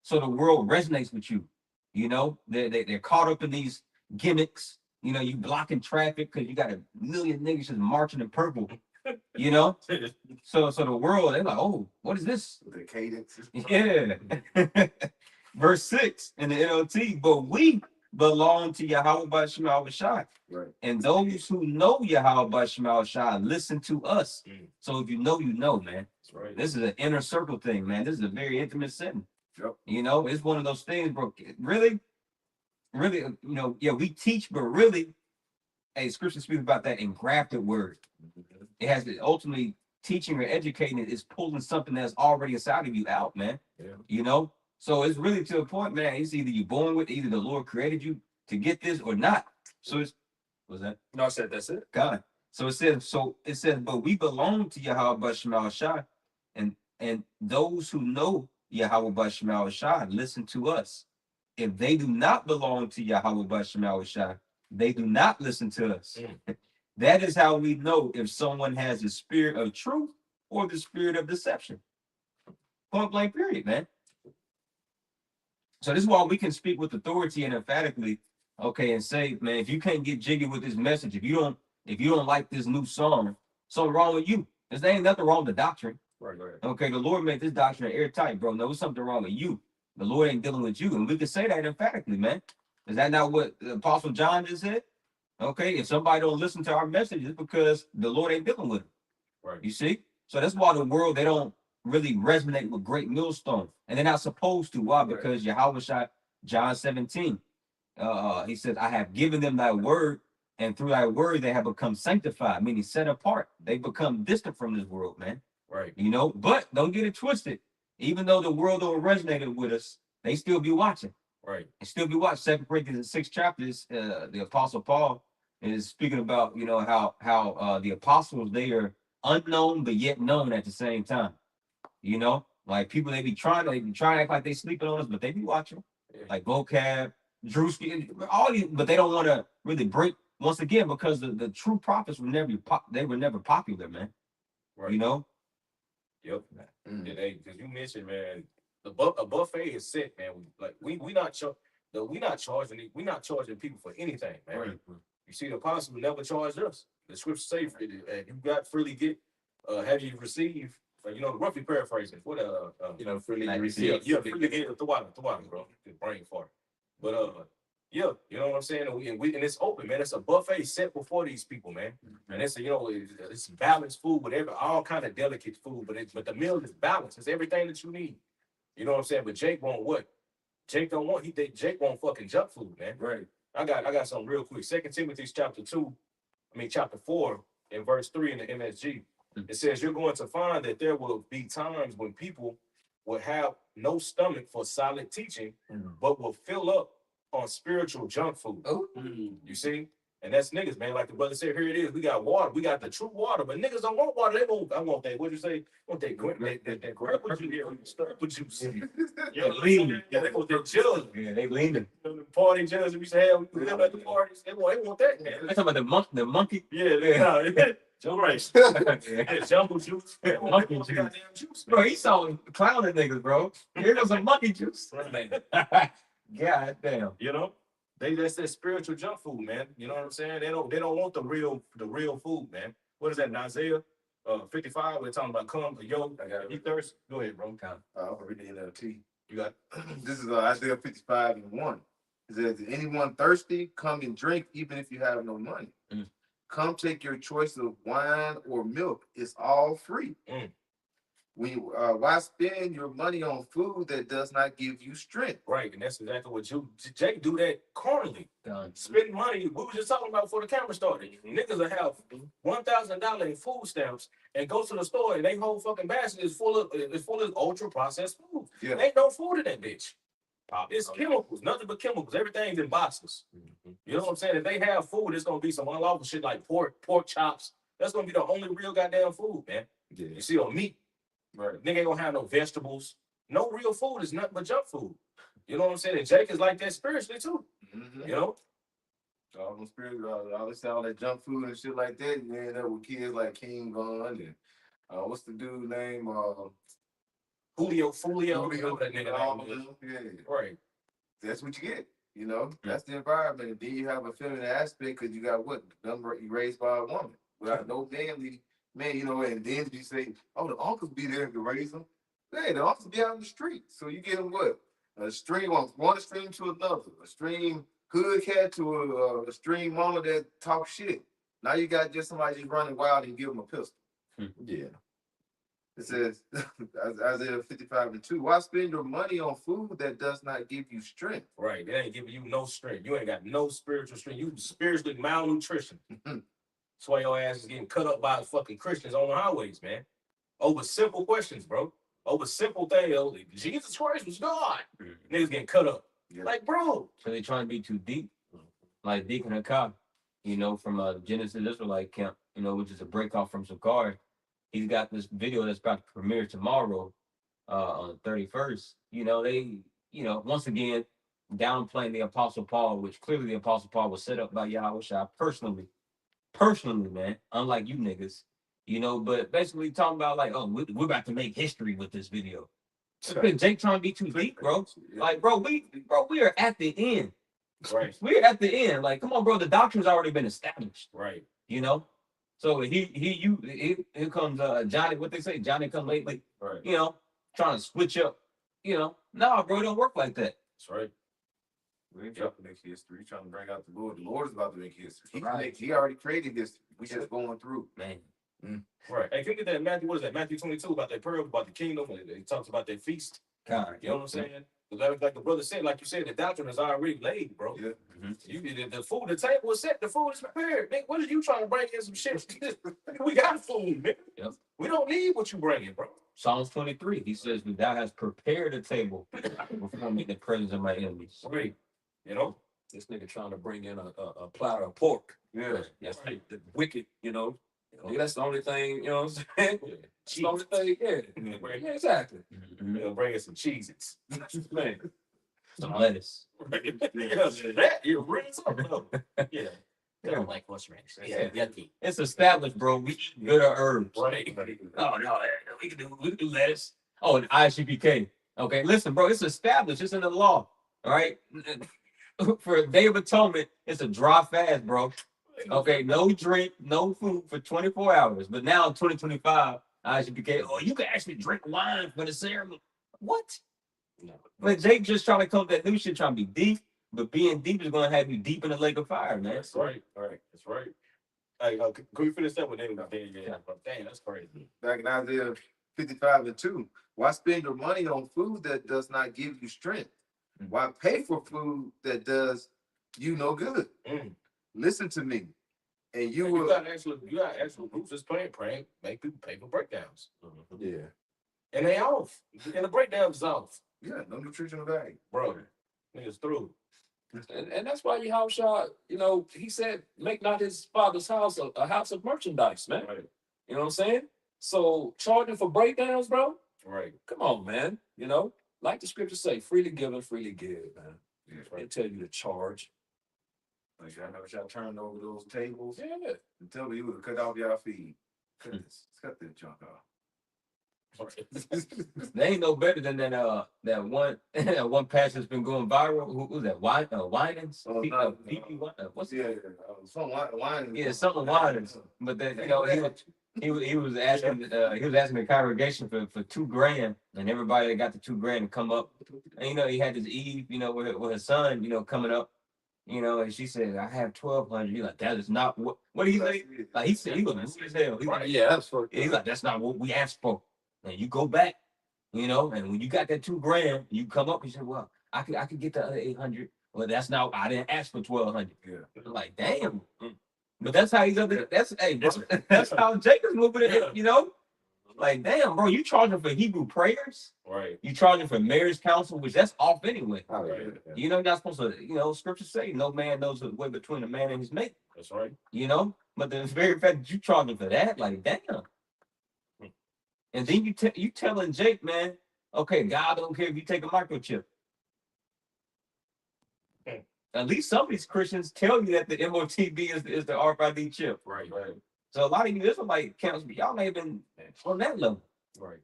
[SPEAKER 1] so the world resonates with you. You know, they're caught up in these gimmicks. You know, you blocking traffic because you got a million niggas just marching in purple. You know, so the world, they're like, oh, what is this?
[SPEAKER 2] The cadence.
[SPEAKER 1] Yeah. Verse 6 in the NLT, but we belong to Yahweh by Shema Shai.
[SPEAKER 2] Right.
[SPEAKER 1] And those who know Yahweh by Shema Shai listen to us. So if you know, you know, man.
[SPEAKER 3] That's right.
[SPEAKER 1] This is an inner circle thing, man. This is a very intimate setting.
[SPEAKER 2] Yep.
[SPEAKER 1] You know, it's one of those things, bro. Really, you know, yeah, we teach, but really, hey, scripture speaks about that engrafted word. It has to ultimately teaching or educating is pulling something that's already inside of you out, man.
[SPEAKER 3] Yeah.
[SPEAKER 1] You know, so it's really to a point, man. It's either you born with, either the Lord created you to get this or not. So it's was that
[SPEAKER 5] No, I said that's it.
[SPEAKER 1] God. So it says, but we belong to Yahweh Bashmal Shai, and those who know Yahweh Bashmal Shai listen to us. If they do not belong to Yahweh Bashmal Shai, they do not listen to us. That is how we know if someone has the spirit of truth or the spirit of deception. Point blank, period, man. So this is why we can speak with authority and emphatically, okay, and say, man, if you can't get jiggy with this message, if you don't like this new song, something wrong with you. There's ain't nothing wrong with the doctrine.
[SPEAKER 3] Right.
[SPEAKER 1] Okay, the Lord made this doctrine airtight, bro. No, there's something wrong with you. The Lord ain't dealing with you. And we can say that emphatically, man. Is that not what the Apostle John just said? Okay, if somebody don't listen to our message, it's because the Lord ain't dealing with them.
[SPEAKER 3] Right.
[SPEAKER 1] You see? So that's why the world, they don't really resonate with great millstone. And they're not supposed to. Why? Because Yahweh shot John 17. He says, I have given them thy word, and through thy word they have become sanctified, meaning set apart. They become distant from this world, man.
[SPEAKER 3] Right.
[SPEAKER 1] You know, but don't get it twisted. Even though the world don't resonate with us, they still be watching.
[SPEAKER 3] Right.
[SPEAKER 1] And still be watching. 2 Corinthians 6 chapters, the Apostle Paul is speaking about, you know, how the apostles, they are unknown but yet known at the same time. You know, like people they be trying to act like they sleeping on us, but they be watching.
[SPEAKER 3] Yeah.
[SPEAKER 1] Like Vocab, Drewski, all these, but they don't want to really break once again because the true prophets were never popular, man.
[SPEAKER 3] Right.
[SPEAKER 1] You know.
[SPEAKER 3] Yep. And because you mentioned, man, a buffet is set, man. We not charging people for anything, man.
[SPEAKER 2] Right.
[SPEAKER 3] You see, the apostle never charged us. The scriptures say, you got freely get, have you received, you know, roughly paraphrasing. What
[SPEAKER 4] You know, freely
[SPEAKER 1] Like,
[SPEAKER 4] receive.
[SPEAKER 3] yeah, freely get the water, bro. Good brain fart. But yeah, you know what I'm saying? And it's open, man. It's a buffet set before these people, man. And it's it's balanced food, whatever, all kind of delicate food, but the meal is balanced. It's everything that you need. You know what I'm saying? But Jake won't what? Jake won't fucking junk food, man.
[SPEAKER 2] Right.
[SPEAKER 3] I got something real quick. 2 Timothy chapter 4 and verse 3 in the MSG. It says you're going to find that there will be times when people will have no stomach for solid teaching, but will fill up on spiritual junk food.
[SPEAKER 1] Oh.
[SPEAKER 3] You see? And that's niggas, man. Like the brother said, here it is. We got water. We got the true water, but niggas don't want water. They want, I want that. What'd you say? Want that grapple juice.
[SPEAKER 1] Yeah, lean.
[SPEAKER 3] Yeah, they want that jug.
[SPEAKER 1] Yeah, they leaning.
[SPEAKER 3] The party jugs we used to have. We live at the parties. They want that, man.
[SPEAKER 1] I talking about the monkey.
[SPEAKER 3] Yeah. Joe Rice.
[SPEAKER 1] Yeah.
[SPEAKER 3] Jumbo juice.
[SPEAKER 1] Monkey juice. Bro, he saw clowning niggas, bro. Here goes some monkey juice. God damn.
[SPEAKER 3] You know, that's that spiritual junk food, man. You know what I'm saying? They don't want the real food, man. What is that? In Isaiah 55, we're talking about come, yo, you thirst. Go ahead, bro.
[SPEAKER 2] I'll read the NLT.
[SPEAKER 3] You got
[SPEAKER 2] This is Isaiah 55:1. It says, anyone thirsty, come and drink, even if you have no money. Come take your choice of wine or milk. It's all free. Why spend your money on food that does not give you strength?
[SPEAKER 3] right, and that's exactly what Jake do that cornily. Spend money. We were just talking about before the camera started. Niggas will have $1,000 in food stamps and go to the store and they whole fucking basket is full of ultra processed food.
[SPEAKER 2] Yeah.
[SPEAKER 3] Ain't no food in that bitch. It's chemicals, nothing but chemicals. Everything's in boxes. You know what I'm saying? If they have food, it's gonna be some unlawful shit like pork chops. That's gonna be the only real goddamn food, man.
[SPEAKER 2] Yeah.
[SPEAKER 3] You see, on meat,
[SPEAKER 2] Right.
[SPEAKER 3] nigga ain't gonna have no vegetables. No real food is nothing but junk food. You know what I'm saying? And Jake is like that spiritually too. You know?
[SPEAKER 2] All them spirit, all that junk food and shit like that. You end up with kids like King Von and what's the dude name?
[SPEAKER 3] Julio,
[SPEAKER 2] Julio,
[SPEAKER 3] whatever that nigga
[SPEAKER 2] all
[SPEAKER 3] name
[SPEAKER 2] of
[SPEAKER 3] is.
[SPEAKER 2] them, yeah.
[SPEAKER 3] Right.
[SPEAKER 2] That's what you get. You know, that's the environment. And then you have a feminine aspect because you got what number you raised by a woman without no family man. You know, and then you say, oh, the uncles be there to raise them. Hey, the uncles be out in the street, so you get them what a stream on one extreme to another, a stream hood cat to a stream mama that talk shit. Now you got just somebody just running wild and give them a pistol.
[SPEAKER 4] Yeah.
[SPEAKER 2] It says Isaiah 55:2. Why spend your money on food that does not give you strength?
[SPEAKER 3] Right. They ain't giving you no strength. You ain't got no spiritual strength. You spiritually malnutrition. That's why your ass is getting cut up by fucking Christians on the highways, man. Over simple questions, bro. Over simple things. Jesus Christ was God. Niggas getting cut up.
[SPEAKER 2] Yeah.
[SPEAKER 3] Like, bro.
[SPEAKER 1] So they trying to be too deep, like Deacon Hakah, you know, from Genesis Israelite Camp, you know, which is a break off from Sakari. He's got this video that's about to premiere tomorrow, on the 31st. You know, they, you know, once again downplaying the Apostle Paul, which clearly the Apostle Paul was set up by Yahweh Shai personally, man. Unlike you niggas, you know, but basically talking about like, oh, we're about to make history with this video. Jake trying to be too deep, bro. Like, bro, we are at the end.
[SPEAKER 3] Right.
[SPEAKER 1] We're at the end. Like, come on, bro. The doctrine's already been established.
[SPEAKER 3] Right.
[SPEAKER 1] You know. So here comes Johnny. What they say, Johnny come lately.
[SPEAKER 3] Right.
[SPEAKER 1] You know, trying to switch up. You know, no, bro, it don't work like that.
[SPEAKER 3] That's right.
[SPEAKER 2] We ain't trying to make history. We're trying to bring out the Lord. The Lord is about to make history.
[SPEAKER 1] Right.
[SPEAKER 2] He already created history. We just going through.
[SPEAKER 1] Man.
[SPEAKER 3] Right. Hey, think of that Matthew, what is that? Matthew 22 about that parable, about the kingdom. It talks about that feast.
[SPEAKER 1] God,
[SPEAKER 3] You know what I'm saying? Like the brother said, like you said, the doctrine is already laid, bro.
[SPEAKER 2] Yeah.
[SPEAKER 3] You the food, the table is set, the food is prepared. Man, what are you trying to bring in some shit? We got food, man.
[SPEAKER 1] Yep.
[SPEAKER 3] We don't need what you bringing, bro.
[SPEAKER 1] Psalms 23. He says, "Thou hast prepared a table before me in the presence of my enemies."
[SPEAKER 3] Right. You know?
[SPEAKER 5] This nigga trying to bring in a platter of pork.
[SPEAKER 2] Yeah.
[SPEAKER 5] That's like the wicked, you know. Nigga, that's the only thing, you know what I'm saying? That's the only thing, yeah, exactly.
[SPEAKER 3] They'll bring in some Cheez-Its.
[SPEAKER 5] Man,
[SPEAKER 1] Some lettuce.
[SPEAKER 3] That you bring something up. Yeah. They don't like horseradish.
[SPEAKER 1] Yeah.
[SPEAKER 3] Yucky.
[SPEAKER 1] It's established, bro. We eat good herbs.
[SPEAKER 3] Right.
[SPEAKER 1] Oh no, we can do lettuce. Oh, and IGPK. Okay, listen, bro. It's established. It's in the law. All right. For a Day of Atonement, it's a dry fast, bro. Okay, no drink, no food for 24 hours. But now 2025, IGPK. Oh, you can actually drink wine for the ceremony. What?
[SPEAKER 3] No.
[SPEAKER 1] But Jake just trying to come up with that new shit, trying to be deep. But being deep is going to have you deep in the lake of fire, man.
[SPEAKER 3] That's right. All right. That's right. Hey, can we finish that with him? Yeah. Dang, that's crazy.
[SPEAKER 2] Back in Isaiah 55:2. Why spend your money on food that does not give you strength? Why pay for food that does you no good? Listen to me, and you will.
[SPEAKER 3] You got actual groups that's praying, make people pay for breakdowns.
[SPEAKER 4] Yeah.
[SPEAKER 3] And they off. And the breakdowns is off.
[SPEAKER 2] Yeah, no nutritional value.
[SPEAKER 3] Bro, niggas through.
[SPEAKER 5] and that's why Yahushua, you know, he said, make not his father's house a house of merchandise, man.
[SPEAKER 3] Right.
[SPEAKER 5] You know what I'm saying? So charging for breakdowns, bro.
[SPEAKER 3] Right.
[SPEAKER 5] Come on, man. You know, like the scriptures say, freely given, freely give, man.
[SPEAKER 2] Yeah,
[SPEAKER 5] They tell you to charge.
[SPEAKER 2] like y'all turned over those tables
[SPEAKER 5] Yeah.
[SPEAKER 2] and tell me you would cut off y'all feed. Cut that junk off.
[SPEAKER 1] They ain't no better than that one that one pastor that's been going viral. Who's that? Winans?
[SPEAKER 2] Oh,
[SPEAKER 1] What's
[SPEAKER 2] Yeah, some wine.
[SPEAKER 1] Yeah, something Winans. But then he was asking the congregation for $2,000, and everybody that got the $2,000 to come up. And you know, he had this Eve, you know, with his son, you know, coming up. You know, and she said, "I have 1,200." He's like, "That is not what." What did he say? Like he said, he was rude as hell. He's like,
[SPEAKER 4] Yeah, that's for
[SPEAKER 1] he's like, "That's not what we asked for." And you go back, you know, and when you got that $2,000, you come up and say, "Well, I could get the other 800." Well, that's not. I didn't ask for 1,200.
[SPEAKER 2] Yeah.
[SPEAKER 1] I'm like, damn. But that's how he's up there. That's how Jacob's moving it. You know, like, damn, bro, you charging for Hebrew prayers?
[SPEAKER 3] Right.
[SPEAKER 1] You charging for marriage counsel, which that's off anyway.
[SPEAKER 2] Oh, yeah.
[SPEAKER 1] You know, you're not supposed to. You know, scriptures say no man knows the way between a man and his mate.
[SPEAKER 3] That's right.
[SPEAKER 1] You know, but the very fact that you charging for that, like, damn. And then you telling Jake, man, okay, God don't care if you take a microchip. At least some of these Christians tell you that the MOTB is the RFID chip.
[SPEAKER 3] Right. Right.
[SPEAKER 1] So a lot of you Israelite camps, y'all may have been on that level.
[SPEAKER 3] Right.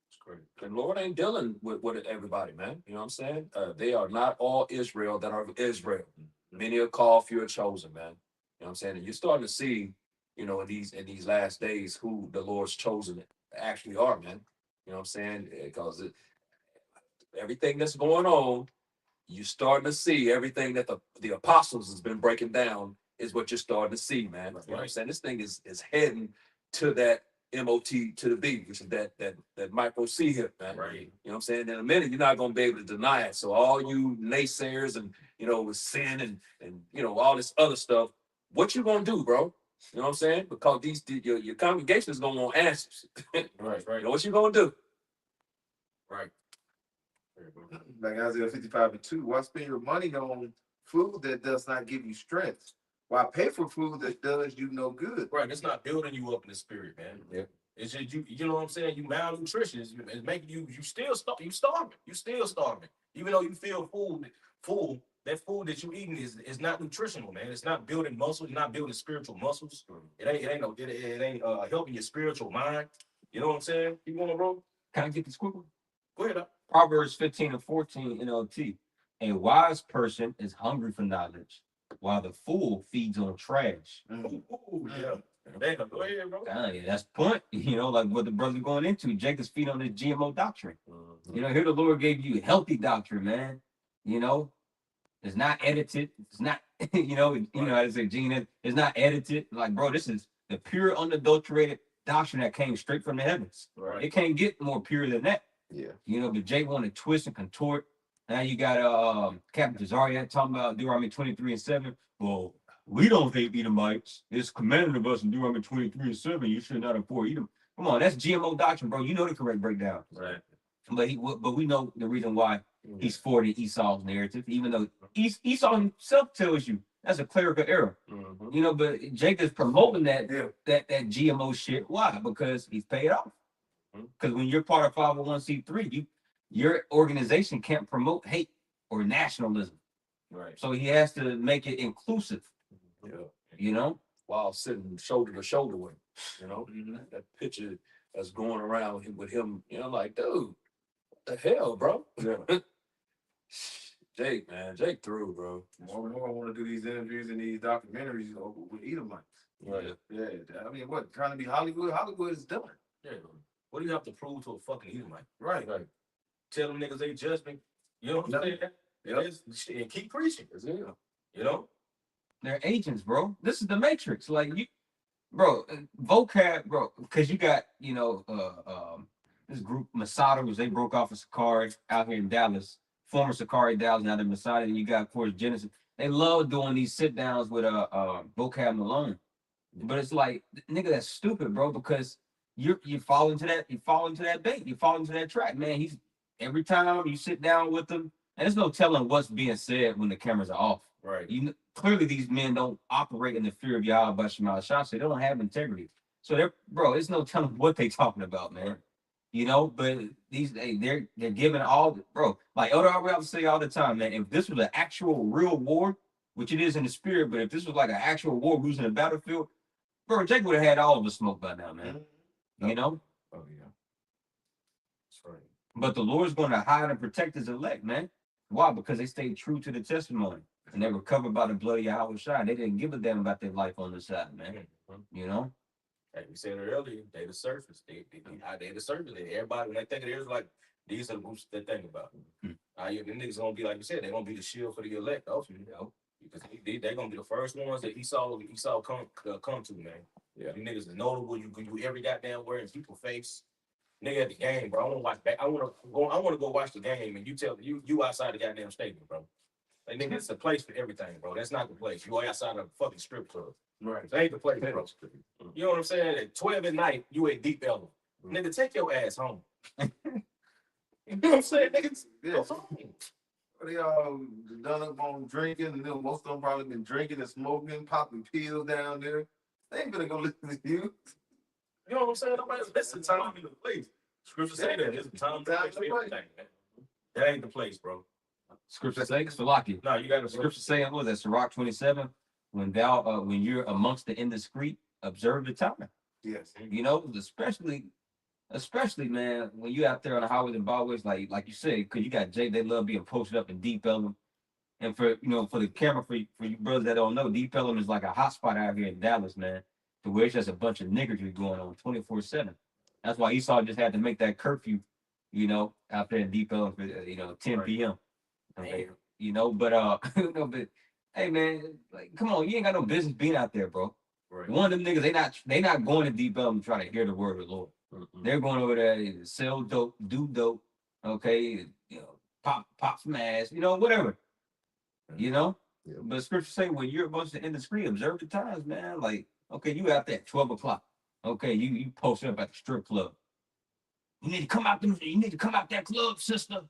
[SPEAKER 3] It's
[SPEAKER 5] And Lord ain't dealing with everybody, man. You know what I'm saying? They are not all Israel that are Israel. Many are called, few are chosen, man. You know what I'm saying? And you're starting to see, you know, in these last days who the Lord's chosen actually are, man. You know what I'm saying? Because everything that's going on, you're starting to see everything that the apostles has been breaking down is what you're starting to see, man. You know what I'm saying? This thing is heading to that MOT to the B, which is that micro C hip, man.
[SPEAKER 3] Right.
[SPEAKER 5] You know what I'm saying? In a minute, you're not gonna be able to deny it. So all you naysayers and with sin and all this other stuff, what you gonna do, bro? You know what I'm saying? Because your congregation is gonna want answers.
[SPEAKER 3] Right.
[SPEAKER 5] You know what you gonna do?
[SPEAKER 3] Right.
[SPEAKER 2] Like Isaiah 55:2, why spend your money on food that does not give you strength? Why pay for food that does you no good?
[SPEAKER 3] Right. It's not building you up in the spirit, man.
[SPEAKER 1] Yeah.
[SPEAKER 3] It's just you know what I'm saying? You malnutritious. It's making you still starving. You still starving. Even though you feel full, that food that you eating is not nutritional, man. It's not building muscles, not building spiritual muscles. It ain't helping your spiritual mind. You know what I'm saying? You want to bro?
[SPEAKER 1] Can I get this quick one?
[SPEAKER 3] Go ahead.
[SPEAKER 1] Proverbs 15:14 NLT. A wise person is hungry for knowledge, while the fool feeds on trash.
[SPEAKER 3] Ooh, yeah. Damn, go ahead, bro.
[SPEAKER 1] Yeah, that's the point. Like what the brother going into. Jacob's feet on this GMO doctrine. Here the Lord gave you healthy doctrine, man. It's not edited. It's not, you know how to say, Gene, it's not edited. Like, bro, this is the pure, unadulterated doctrine that came straight from the heavens.
[SPEAKER 3] Right.
[SPEAKER 1] It can't get more pure than that.
[SPEAKER 2] Yeah.
[SPEAKER 1] But Jake wanted to twist and contort. Now you got Captain Tazaria talking about Deuteronomy 23:7. Well, we don't hate Edomites. It's commanded of us in Deuteronomy 23:7. You should not abhor Edom. Come on, that's GMO doctrine, bro. You know the correct breakdown.
[SPEAKER 3] Right.
[SPEAKER 1] But we know the reason why he's for the Esau's narrative, even though Esau himself tells you that's a clerical error. But Jacob's promoting that GMO shit. Why? Because he's paid off. Because when you're part of 501c3, your organization can't promote hate or nationalism.
[SPEAKER 3] Right.
[SPEAKER 1] So he has to make it inclusive.
[SPEAKER 5] While sitting shoulder to shoulder with him, that picture that's going around with him, like, dude, what the hell, bro? Jake through, bro.
[SPEAKER 2] More and more, I want to do these interviews and these documentaries with Edomites.
[SPEAKER 3] Right.
[SPEAKER 2] Yeah. I mean, what, trying to be Hollywood? Hollywood is done.
[SPEAKER 3] Yeah. What do you have to prove to a fucking Edomite?
[SPEAKER 2] Right.
[SPEAKER 3] Tell them niggas they judge me. You know what I'm saying?
[SPEAKER 2] Yep.
[SPEAKER 3] And keep preaching.
[SPEAKER 1] They're agents, bro. This is the Matrix. Like bro, vocab, bro, because you got, this group Masada, which they broke off of Sakari out here in Dallas, former Sakari Dallas, now they're Masada, and you got, of course, Genesis. They love doing these sit downs with vocab Malone. But it's like, nigga, that's stupid, bro, because you fall into that bait, you fall into that trap, man. Every time you sit down with them, and there's no telling what's being said when the cameras are off.
[SPEAKER 3] Right.
[SPEAKER 1] Clearly these men don't operate in the fear of Yahweh Shemal Shah, so they don't have integrity. So it's no telling what they talking about, man. But they're giving all, bro. Like Elder Albert say all the time, man. If this was an actual real war, which it is in the spirit, but if this was like an actual war losing a battlefield, bro, Jake would have had all of the smoke by now, man.
[SPEAKER 2] Oh yeah.
[SPEAKER 3] That's right.
[SPEAKER 1] But the Lord's going to hide and protect his elect, man. Why? Because they stayed true to the testimony and they were covered by the blood of Yahweh Shai. They didn't give a damn about their life on the side, man.
[SPEAKER 3] Like we said earlier, they the surface. They the surface. Everybody, when they think of it, it's like these are the groups they think about. The niggas gonna be like you said, they're gonna be the shield for the elect, also, because they're gonna be the first ones that Esau come to, man. Yeah, you niggas is notable. You can do every goddamn word in people's face. Nigga at the game, bro. I want to watch back. I want to go watch the game, and you outside the goddamn stadium, bro. Like, nigga, it's the place for everything, bro. That's not the place. You are outside of a fucking strip club. Right. That ain't the place, bro. You know what I'm saying? At 12 at night, you at Deep Ellum. Nigga, take your ass home. You know what I'm saying? Niggas,
[SPEAKER 2] Yeah. They all done up on drinking, and then most of them probably been drinking and smoking, popping pills down there. They ain't gonna go listen to you.
[SPEAKER 3] You know what I'm saying? That's the time and the place. Scripture say that. It's the time and the place for everything, man. That ain't the place, bro.
[SPEAKER 1] Scripture saying, Salaki.
[SPEAKER 3] No, you got to.
[SPEAKER 1] Scripture saying, what was that? Sirach 27. When you're amongst the indiscreet, observe the time.
[SPEAKER 2] Yes.
[SPEAKER 1] Especially especially man, when you out there on the highways and byways, like you said, because you got Jake, they love being posted up in Deep Ellum. And for for the camera, for you brothers that don't know, Deep Ellum is like a hot spot out here in Dallas, man. To where it's just a bunch of niggardry going on 24/7. That's why Esau just had to make that curfew, out there in Deep Ellum for 10 p.m. Okay, but but hey man, like come on, you ain't got no business being out there, bro.
[SPEAKER 3] Right.
[SPEAKER 1] One of them niggas, they not going to Deep Ellum trying to hear the word of the Lord. They're going over there to sell dope, do dope, okay, pop smash, whatever.
[SPEAKER 2] Yeah.
[SPEAKER 1] But scripture say when you're about to end the screen, observe the times, man. Like, okay, you out there at 12 o'clock. Okay, you posted up at the strip club. You need to come out that club, sister.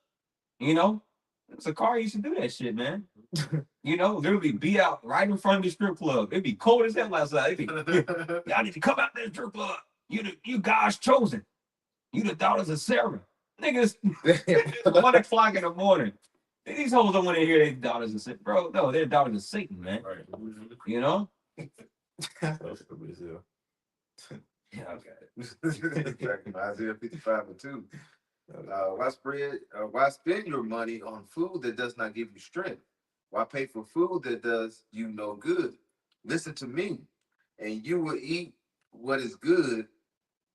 [SPEAKER 1] It's a car used to do that shit, man. Literally be out right in front of the strip club. It'd be cold as hell outside. Y'all need to come out that strip club. You God's chosen. You the daughters of Sarah. Niggas, 1 o'clock in the morning. These hoes don't want to hear their daughters of Satan. Bro, no, they're daughters of Satan, man.
[SPEAKER 3] Right.
[SPEAKER 1] You know?
[SPEAKER 2] Yeah, okay. Isaiah 55:2. Why spend your money on food that does not give you strength? Why pay for food that does you no good? Listen to me, and you will eat what is good.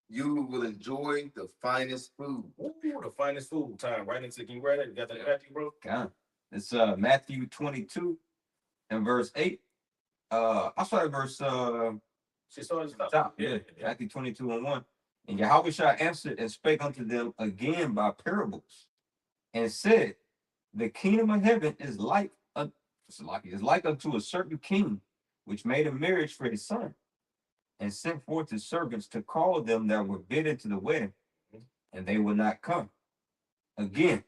[SPEAKER 2] You will enjoy the finest food.
[SPEAKER 3] Ooh, the finest food time. Right into, can you write that? You got that Matthew, bro?
[SPEAKER 1] God. It's Matthew 22 and verse 8. I'll start at verse
[SPEAKER 3] She started
[SPEAKER 1] top. Yeah. Matthew 22 and 1. And Yahushua answered and spake unto them again by parables, and said, the kingdom of heaven is like unto a certain king, which made a marriage for his son, and sent forth his servants to call them that were bidden to the wedding, and they would not come. Again,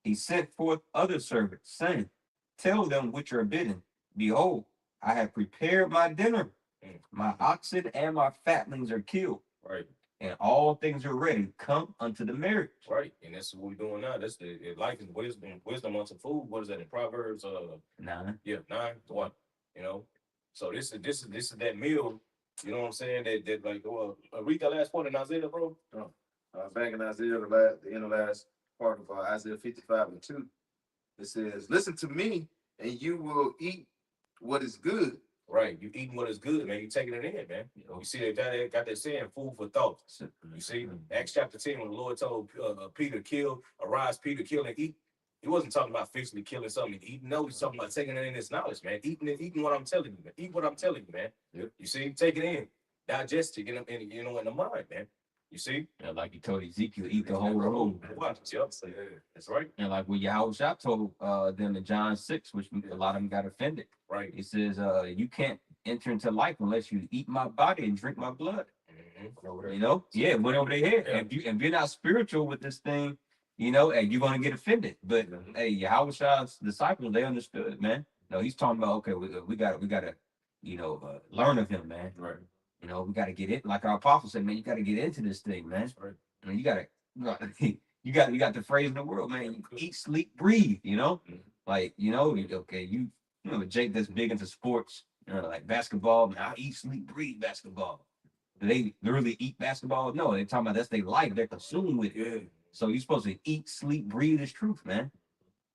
[SPEAKER 1] he sent forth other servants, saying, tell them which are bidden, behold, I have prepared my dinner. My oxen and my fatlings are killed.
[SPEAKER 3] Right.
[SPEAKER 1] And all things are ready. Come unto the marriage.
[SPEAKER 3] Right. And that's what we're doing now. That's the life is wisdom unto food. What is that in Proverbs?
[SPEAKER 1] 9.
[SPEAKER 3] Yeah, 9:1. So this is that meal. You know what I'm saying? That like read the last point in Isaiah, bro.
[SPEAKER 2] Back in Isaiah, the end of last part of Isaiah 55:2, it says, listen to me, and you will eat what is good.
[SPEAKER 3] Right, you eating what is good, man. You taking it in, man. You see they got that saying, food for thought. You see, Acts chapter 10, when the Lord told Peter, arise, Peter, kill and eat. He wasn't talking about physically killing something and eating. No, he's talking about taking it in his knowledge, man. Eating what I'm telling you, man. Eat what I'm telling you, man.
[SPEAKER 2] Yep.
[SPEAKER 3] You see, take it in, digest it, in the mind, man. You see?
[SPEAKER 1] And like he told Ezekiel, eat the whole roll.
[SPEAKER 3] Yep. That's right.
[SPEAKER 1] And like what Yahushua told them in John 6, which a lot of them got offended.
[SPEAKER 3] Right.
[SPEAKER 1] He says, you can't enter into life unless you eat my body and drink my blood. Yeah, went over their head.
[SPEAKER 3] Yeah.
[SPEAKER 1] If you're not spiritual with this thing, and you're gonna get offended. But hey, Yahushua's disciples, they understood, man. No, he's talking about, okay, we gotta, learn of him, man.
[SPEAKER 3] Right.
[SPEAKER 1] We gotta get it. Like our apostle said, man, you gotta get into this thing, man.
[SPEAKER 3] That's right.
[SPEAKER 1] I mean, you got the phrase in the world, man. You eat, sleep, breathe. Like Jake that's big into sports, like basketball. Man, I eat, sleep, breathe basketball. Do they literally eat basketball? No, they're talking about that's their life. They're consumed with it.
[SPEAKER 3] Yeah.
[SPEAKER 1] So you're supposed to eat, sleep, breathe this truth, man.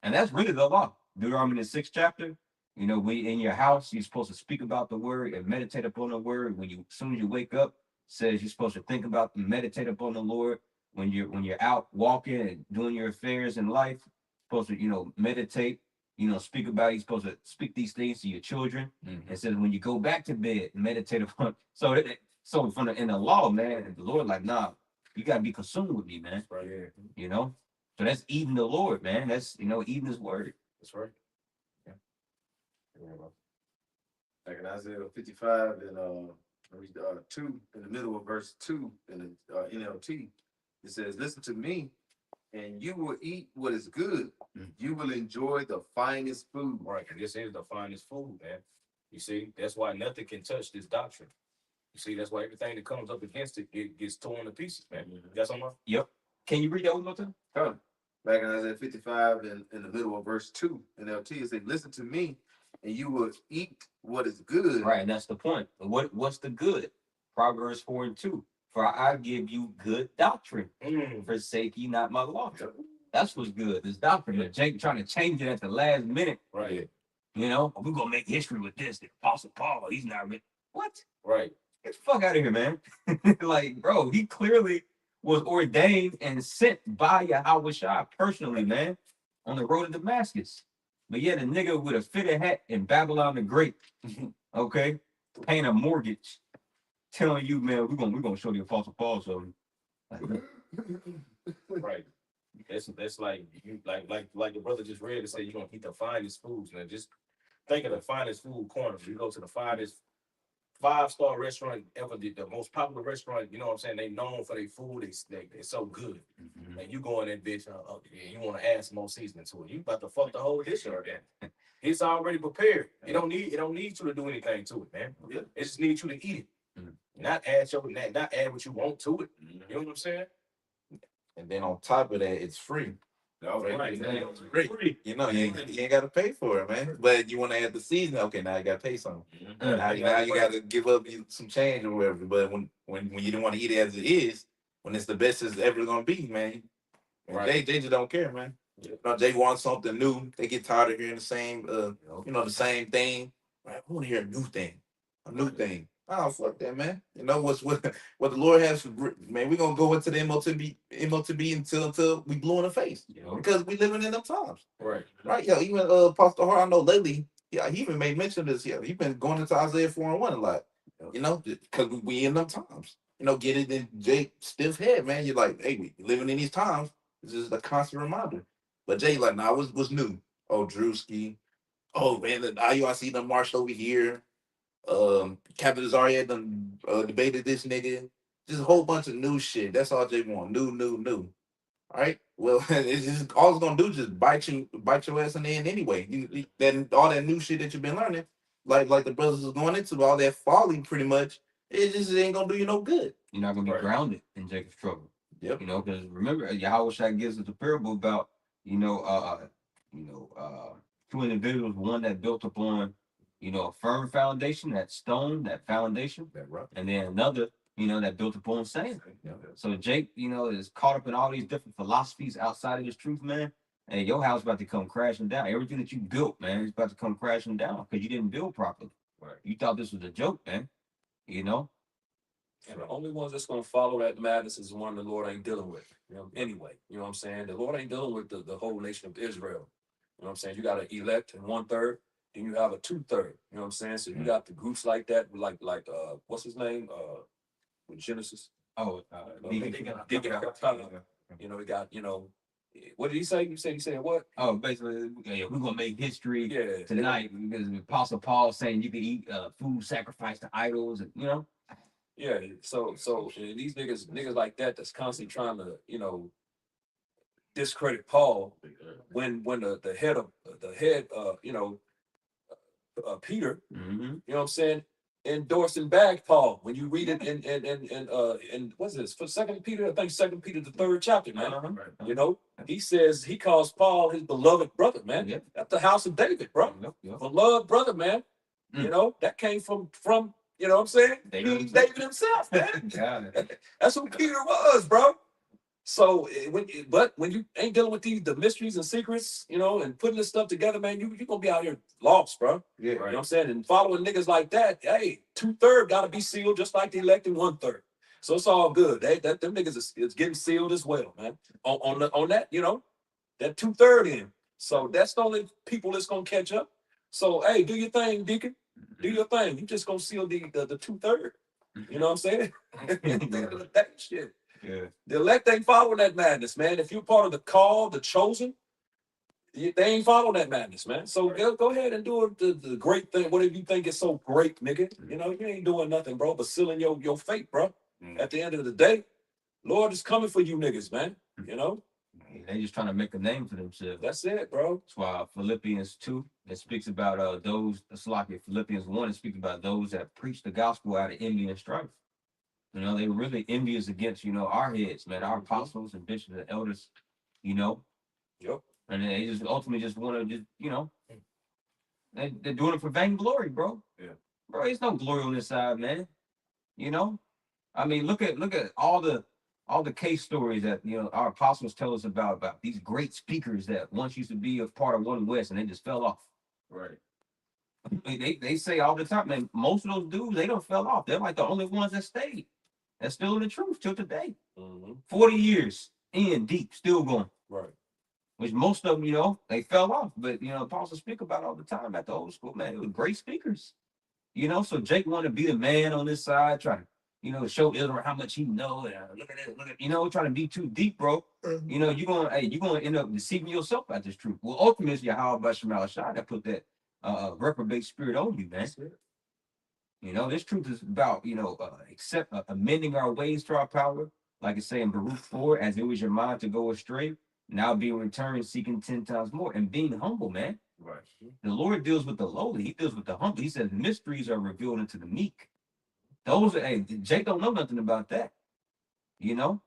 [SPEAKER 1] And that's really the law. Deuteronomy the 6th chapter. When in your house, you're supposed to speak about the word and meditate upon the word. As soon as you wake up, says you're supposed to think about and meditate upon the Lord. When you're out walking and doing your affairs in life, supposed to meditate. Speak about. You're supposed to speak these things to your children. And says when you go back to bed, meditate upon. So in the law, man, the Lord like, nah, you gotta be consumed with me, man.
[SPEAKER 3] Right. Yeah.
[SPEAKER 1] So that's eating the Lord, man. That's eating His word.
[SPEAKER 3] That's right. Yeah.
[SPEAKER 2] Like in Isaiah 55 and 2, in the middle of verse 2 in the NLT, it says, listen to me, and you will eat what is good. You will enjoy the finest food.
[SPEAKER 3] Right. And this is the finest food, man. You see, that's why nothing can touch this doctrine. You see, that's why everything that comes up against it gets torn to pieces, man. You got something?
[SPEAKER 1] Yep. Can you read that one more time?
[SPEAKER 2] Back in Isaiah 55 in the middle of verse 2 in LT, it says, listen to me, and you will eat what is good.
[SPEAKER 1] Right, and that's the point. What's the good? Proverbs 4:2. For I give you good doctrine.
[SPEAKER 3] Mm.
[SPEAKER 1] Forsake ye not my law. That's what's good. This doctrine. But Jake trying to change it at the last minute.
[SPEAKER 3] Right.
[SPEAKER 1] You know, we're gonna make history with this. The Apostle Paul, he's not written. What?
[SPEAKER 3] Right.
[SPEAKER 1] Get the fuck out of here, man. Like, bro, he clearly was ordained and sent by Yahweh Shai personally, man, on the road to Damascus. But yet a nigga with a fitted hat in Babylon the Great, okay, paying a mortgage, telling you, man, we're gonna show the Apostle Paul something.
[SPEAKER 3] Right. That's like you like the brother just read and said you're gonna eat the finest foods, man. Just think of the finest food corner. You go to the finest 5-star restaurant ever, the most popular restaurant, you know what I'm saying? They known for their food, they're so good. And you go in that bitch, you want to add some more seasoning to it. You about to fuck the whole dish up then. It's already prepared. It don't need you to do anything to it, man. It just needs you to eat it. Not add what you want to it. You know what I'm saying?
[SPEAKER 4] And then on top of that, it's free.
[SPEAKER 3] Right.
[SPEAKER 4] Free. You know, you ain't got to pay for it, man. But you want to add the season, okay, now you got to pay something. Now you got to give up some change or whatever. But when you don't want to eat it as it is, when it's the best it's ever gonna be, man. Right. They just don't care, man. You know, they want something new. They get tired of hearing the same, the same thing. Right? I want to hear a new thing, Oh, fuck that, man. You know what the Lord has for, man. We're gonna go into the MOTB until we blue in the face, because we living in them times.
[SPEAKER 3] Right.
[SPEAKER 4] Yeah. Even Pastor Hart, I know lately, yeah, he even made mention of this. Yeah, he's been going into Isaiah 4:1 a lot. You know, because we in them times. You know, get it in Jake stiff head, man. You're like, hey, we living in these times. This is a constant reminder. But Jay, like, nah, what's new? Oh, Drewski. Oh man, the IUIC done marched over here. Captain Zarya done debated this nigga. Just a whole bunch of new shit. That's all Jay want. New. All right. Well, it's just all it's gonna do is just bite your ass in the end anyway. Then all that new shit that you've been learning, like the brothers is going into, all that folly, pretty much, it just ain't gonna do you no good.
[SPEAKER 1] You're not gonna be grounded in Jacob's trouble.
[SPEAKER 4] Yep.
[SPEAKER 1] You know, because remember, Yahweh Shai gives us a parable about, two individuals, one that built upon, a firm foundation, that stone, that foundation,
[SPEAKER 4] That rock.
[SPEAKER 1] and then another, that built upon sand.
[SPEAKER 4] Yeah.
[SPEAKER 1] So Jake, is caught up in all these different philosophies outside of this truth, man. And your house about to come crashing down. Everything that you built, man, is about to come crashing down because you didn't build properly.
[SPEAKER 3] Right.
[SPEAKER 1] You thought this was a joke, man.
[SPEAKER 5] And the only ones that's gonna follow that madness is the one the Lord ain't dealing with. Anyway, you know what I'm saying? The Lord ain't dealing with the whole nation of Israel. You know what I'm saying? You got an elect and 1/3, then you have a 2/3. You know what I'm saying? So you got the groups like that, like what's his name? With Genesis.
[SPEAKER 1] Deacon
[SPEAKER 5] Capella. We got, what did he say? He said what?
[SPEAKER 1] Oh, basically, we're gonna make history
[SPEAKER 5] Yeah.
[SPEAKER 1] tonight because the Apostle Paul saying you can eat food sacrificed to idols, and
[SPEAKER 5] Yeah, so these niggas like that's constantly trying to, discredit Paul when the head Peter, you know what I'm saying, endorsed and bagged Paul. When you read it in what's this for 2 Peter, I think 2 Peter the 3rd chapter, man. He says he calls Paul his beloved brother, man.
[SPEAKER 1] Yep.
[SPEAKER 5] That's the house of David, bro.
[SPEAKER 1] Yep.
[SPEAKER 5] Beloved brother, man. That came from you know what I'm saying? David himself, man. That's who Peter was, bro. So when you ain't dealing with the mysteries and secrets, and putting this stuff together, man, you gonna be out here lost, bro.
[SPEAKER 4] Yeah.
[SPEAKER 5] You know what I'm saying? And following niggas like that, hey, 2/3 gotta be sealed just like the elected 1/3. So it's all good. Them niggas is getting sealed as well, man. On that, that 2/3 in. So that's the only people that's gonna catch up. So hey, do your thing, Deacon. Do your thing. You just gonna seal the 2/3. You know what I'm saying? That shit.
[SPEAKER 1] Yeah.
[SPEAKER 5] The elect ain't following that madness, man. If you're part of the call, the chosen, they ain't following that madness, man. So go ahead and do the great thing. Whatever you think is so great, nigga. You ain't doing nothing, bro, but sealing your fate, bro. At the end of the day, Lord is coming for you niggas, man.
[SPEAKER 1] They just trying to make a name for themselves.
[SPEAKER 5] That's it, bro.
[SPEAKER 1] That's why Philippians 2, that speaks about Philippians 1, it speaks about those that preach the gospel out of envy and strife. They really envious against, our heads, man, our apostles and bishops and elders,
[SPEAKER 5] Yep.
[SPEAKER 1] And they just ultimately just want to they're doing it for vainglory, bro.
[SPEAKER 3] Yeah.
[SPEAKER 1] Bro, there's no glory on this side, man. I mean, look at all the case stories that our apostles tell us about these great speakers that once used to be a part of One West and they just fell off.
[SPEAKER 3] Right.
[SPEAKER 1] They say all the time, man, most of those dudes, they don't fell off. They're like the only ones that stayed. That's still in the truth till today. 40 years in deep, still going.
[SPEAKER 3] Right.
[SPEAKER 1] Which most of them, they fell off. But apostles speak about all the time at the old school, man. It was great speakers. So Jake wanted to be the man on this side, trying to, show Israel how much he know. Look at it, trying to be too deep, bro. You're gonna end up deceiving yourself at this truth. Well, ultimately, it's Yahweh Shemal Shah that put that reprobate spirit on you, man. This truth is about, amending our ways to our power, like it's saying Baruch 4, as it was your mind to go astray, now being returned, seeking 10 times more, and being humble, man.
[SPEAKER 3] Right.
[SPEAKER 1] The Lord deals with the lowly. He deals with the humble. He says mysteries are revealed unto the meek. Jake don't know nothing about that, because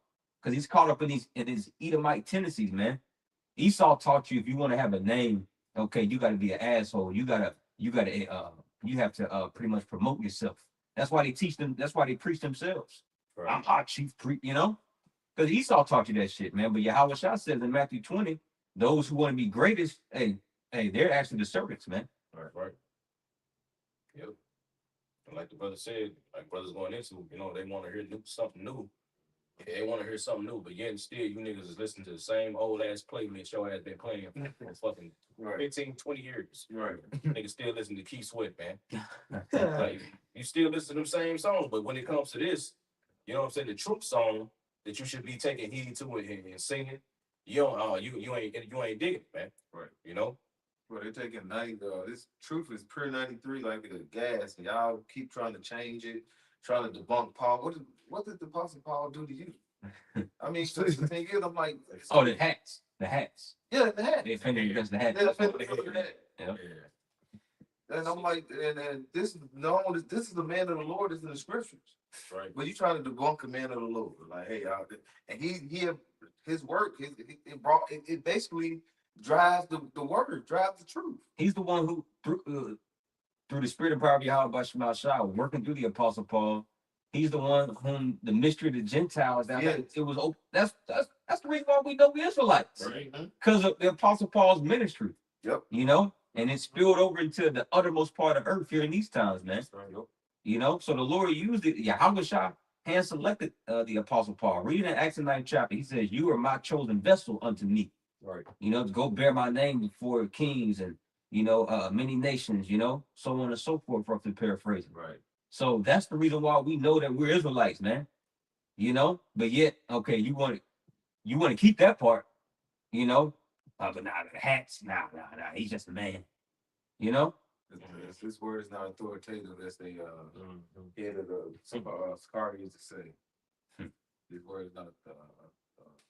[SPEAKER 1] he's caught up in his Edomite tendencies, man. Esau taught you if you want to have a name, okay, you got to be an asshole. You have to pretty much promote yourself. That's why they teach them. That's why they preach themselves.
[SPEAKER 3] Right.
[SPEAKER 1] I'm our chief priest, because Esau taught you that shit, man. But Yahweh Shah says in Matthew 20, those who want to be greatest, hey, they're actually the servants, man.
[SPEAKER 3] Right. Yep. And like the brother said, like brothers going into, they want to hear something new. They want to hear something new, but yet still you niggas is listening to the same old ass playlist your ass been playing for fucking 15, 20 years.
[SPEAKER 2] Right.
[SPEAKER 3] Niggas still listen to Keith Sweat, man. Like, you still listen to them same songs, but when it comes to this, you know what I'm saying, the truth song that you should be taking heed to and singing, you ain't digging it, man.
[SPEAKER 2] Right. Well, they're taking 90. This truth is pure 93, like the gas, and y'all keep trying to change it, trying to debunk Paul. What did the Apostle Paul do to you? I mean, so the thing is, I'm like,
[SPEAKER 1] Oh, the hats.
[SPEAKER 2] yeah, the hat.
[SPEAKER 1] They offended against the hat.
[SPEAKER 2] They offended because of that.
[SPEAKER 1] Yeah.
[SPEAKER 2] And I'm like, and this is the man of the Lord is in the scriptures.
[SPEAKER 3] Right.
[SPEAKER 2] But you trying to debunk the man of the Lord, like, hey, and his work, it basically drives the word, drives the truth.
[SPEAKER 1] He's the one who through the spirit of power of Yahweh Shemal Shah, working through the Apostle Paul. He's the one whom the mystery of the Gentiles. That's the reason why we know we Israelites,
[SPEAKER 3] Right.
[SPEAKER 1] because of the Apostle Paul's ministry.
[SPEAKER 2] Yep.
[SPEAKER 1] And it spilled over into the uttermost part of earth here in these times, man. So the Lord used it. Yahweh Shah hand selected the Apostle Paul. Reading in Acts 9 chapter, he says, "You are my chosen vessel unto me."
[SPEAKER 3] Right.
[SPEAKER 1] To go bear my name before kings and many nations, so on and so forth, roughly paraphrasing.
[SPEAKER 3] Right.
[SPEAKER 1] So that's the reason why we know that we're Israelites, man. But yet, okay, you want to keep that part, but nah, the hats, nah, he's just a man,
[SPEAKER 2] This word is not authoritative. That's the head of the Scar used to say. This word is not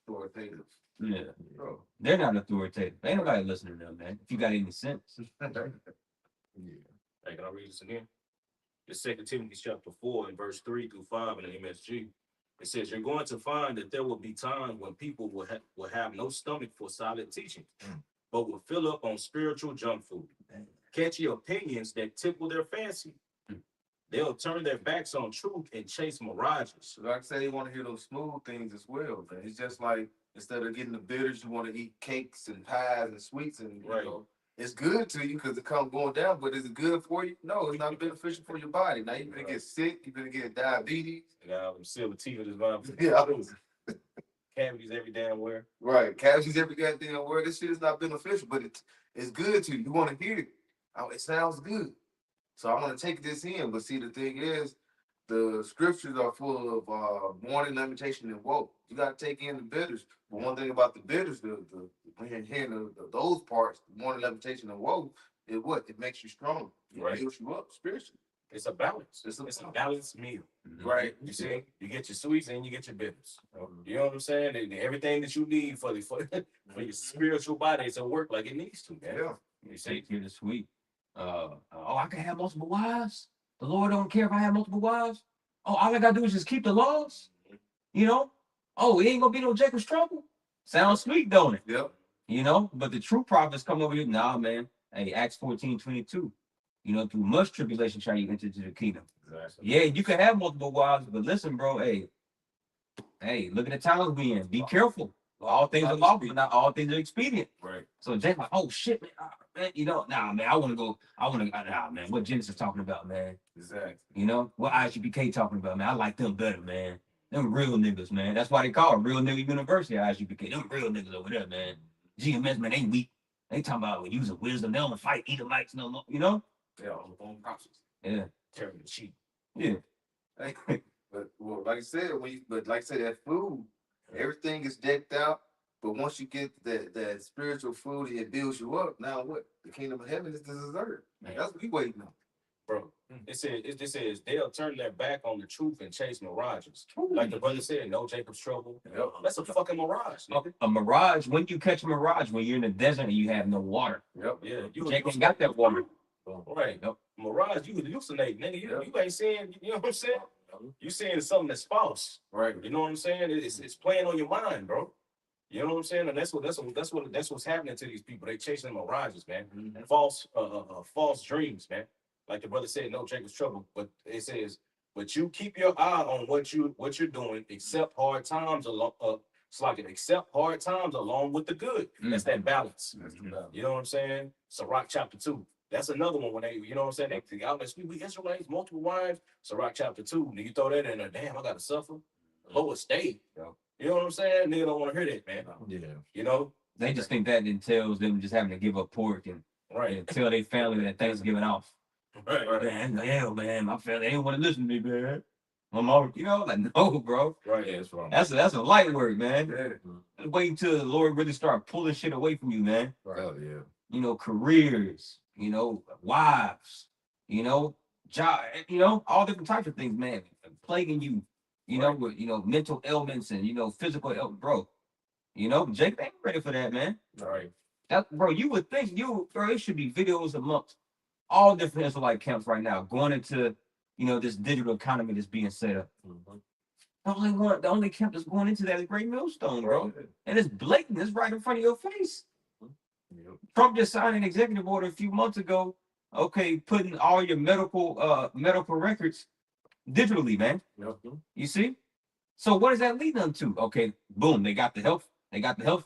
[SPEAKER 2] authoritative.
[SPEAKER 1] Yeah,
[SPEAKER 2] Bro.
[SPEAKER 1] they're not authoritative. Ain't nobody listening to them, man. If you got any sense.
[SPEAKER 2] Yeah.
[SPEAKER 3] Hey, can I read this again? It's 2 Timothy chapter 4 and verse 3 through 5 in the MSG. It says, "You're going to find that there will be times when people will have no stomach for solid teaching, but will fill up on spiritual junk food, catchy opinions that tickle their fancy. They'll turn their backs on truth and chase mirages."
[SPEAKER 2] So like I say, they want to hear those smooth things as well, man. It's just like instead of getting the bitters, you want to eat cakes and pies and sweets, and
[SPEAKER 3] Right.
[SPEAKER 2] It's good to you because it comes going down. But is it good for you? No, it's not beneficial for your body. Now you're gonna get sick. You're gonna get diabetes.
[SPEAKER 3] You got them silver teeth in his mouth.
[SPEAKER 2] Yeah.
[SPEAKER 3] Cavities every damn where.
[SPEAKER 2] Right, cavities every goddamn word. This shit is not beneficial, but it's good to you. You want to hear it. Oh, it sounds good. So I'm gonna take this in. But see, the thing is, the scriptures are full of warning, lamentation, and woe. You gotta take in the bitters. But one thing about the bitters, when you're hearing those parts, warning, lamentation, and woe, it makes you strong.
[SPEAKER 3] Right.
[SPEAKER 2] It builds you up spiritually.
[SPEAKER 3] It's a balance.
[SPEAKER 2] It's a
[SPEAKER 3] It's a balanced meal.
[SPEAKER 2] Right.
[SPEAKER 3] You see, you get your sweets and you get your bitters. You know what I'm saying? And everything that you need for your spiritual body to work like it needs to, man.
[SPEAKER 2] Yeah.
[SPEAKER 1] You say here this week, I can have multiple wives. The Lord don't care if I have multiple wives. Oh, all I gotta do is just keep the laws. Oh, it ain't gonna be no Jacob's trouble. Sounds sweet, don't it?
[SPEAKER 2] Yep.
[SPEAKER 1] But the true prophets come over here. Nah, man. Hey, Acts 14:22. Through much tribulation shall you enter into the kingdom. Yeah, you can have multiple wives, but listen, bro. Hey, look at the times we in. Be careful. All things are lawful, but not all things are expedient.
[SPEAKER 3] Right.
[SPEAKER 1] So Jake, like, oh shit, man, man, nah, man, I want to go. Nah, man, what Genesis talking about, man?
[SPEAKER 2] Exactly.
[SPEAKER 1] What IGBK talking about, man? I like them better, man. Them real niggas, man. That's why they call it Real Nigga University, IGBK. Them real niggas over there, man. GMS, man, they weak. They talking about using wisdom. They don't fight Edomites no more,
[SPEAKER 3] Yeah, on the phone process.
[SPEAKER 1] Yeah.
[SPEAKER 3] Tearing the sheep.
[SPEAKER 1] Yeah.
[SPEAKER 2] But well, like I said, that food, everything is decked out. But once you get that spiritual food, it builds you up. Now what? The kingdom of heaven is the dessert. Man, that's what we waiting on.
[SPEAKER 3] Bro, it says they'll turn their back on the truth and chase mirages. Like the brother said, no Jacob's trouble.
[SPEAKER 2] Yep.
[SPEAKER 3] That's a fucking mirage, nigga.
[SPEAKER 1] A mirage, when you catch a mirage, when you're in the desert and you have no water.
[SPEAKER 2] Yep.
[SPEAKER 3] Yeah,
[SPEAKER 1] Jake ain't got that water.
[SPEAKER 3] Right.
[SPEAKER 1] Yep.
[SPEAKER 3] Mirage, you hallucinate, nigga.
[SPEAKER 2] Yep.
[SPEAKER 3] You ain't seeing, you know what I'm saying? You seeing something that's false.
[SPEAKER 2] Right.
[SPEAKER 3] You know what I'm saying? It's playing on your mind, bro. You know what I'm saying? And that's what's happening to these people. They chasing mirages, man.
[SPEAKER 2] Mhm.
[SPEAKER 3] False dreams, man. Like the brother said, no Jacob's trouble. But it says, but you keep your eye on what you're doing, accept hard times along accept hard times along with the good. That's that balance.
[SPEAKER 2] That's the balance.
[SPEAKER 3] You know what I'm saying? Sirach chapter 2. That's another one when they, you know what I'm saying? They outlets, we Israelites, multiple wives. Sirach chapter 2. Then you throw that in there, damn, I gotta suffer. Lower state.
[SPEAKER 2] Yeah.
[SPEAKER 3] You know what I'm saying? Nigga don't want to hear that, man.
[SPEAKER 2] Yeah.
[SPEAKER 3] You know?
[SPEAKER 1] They just think that entails them just having to give up pork and
[SPEAKER 3] Right.
[SPEAKER 1] tell their family that Thanksgiving off.
[SPEAKER 3] Right.
[SPEAKER 1] Man, hell, man, my family they didn't want to listen to me, man. My mom, like no, bro.
[SPEAKER 3] Right.
[SPEAKER 2] Yeah, that's wrong.
[SPEAKER 1] That's a light work, man.
[SPEAKER 2] Yeah.
[SPEAKER 1] Wait until the Lord really start pulling shit away from you, man.
[SPEAKER 2] Oh yeah.
[SPEAKER 1] Careers, wives, job, all different types of things, man, plaguing you, with mental ailments and physical ailments, bro. Jake ain't ready for that, man.
[SPEAKER 3] Right.
[SPEAKER 1] That, bro, you would think bro, it should be videos amongst all different Israelite camps right now going into this digital economy that's being set up. The only camp that's going into that is Great Millstone, bro. And it's blatant, it's right in front of your face.
[SPEAKER 2] Yep.
[SPEAKER 1] Trump just signed an executive order a few months ago, putting all your medical records digitally, man.
[SPEAKER 2] Yep.
[SPEAKER 1] You see? So what does that lead them to? Okay, boom, they got the health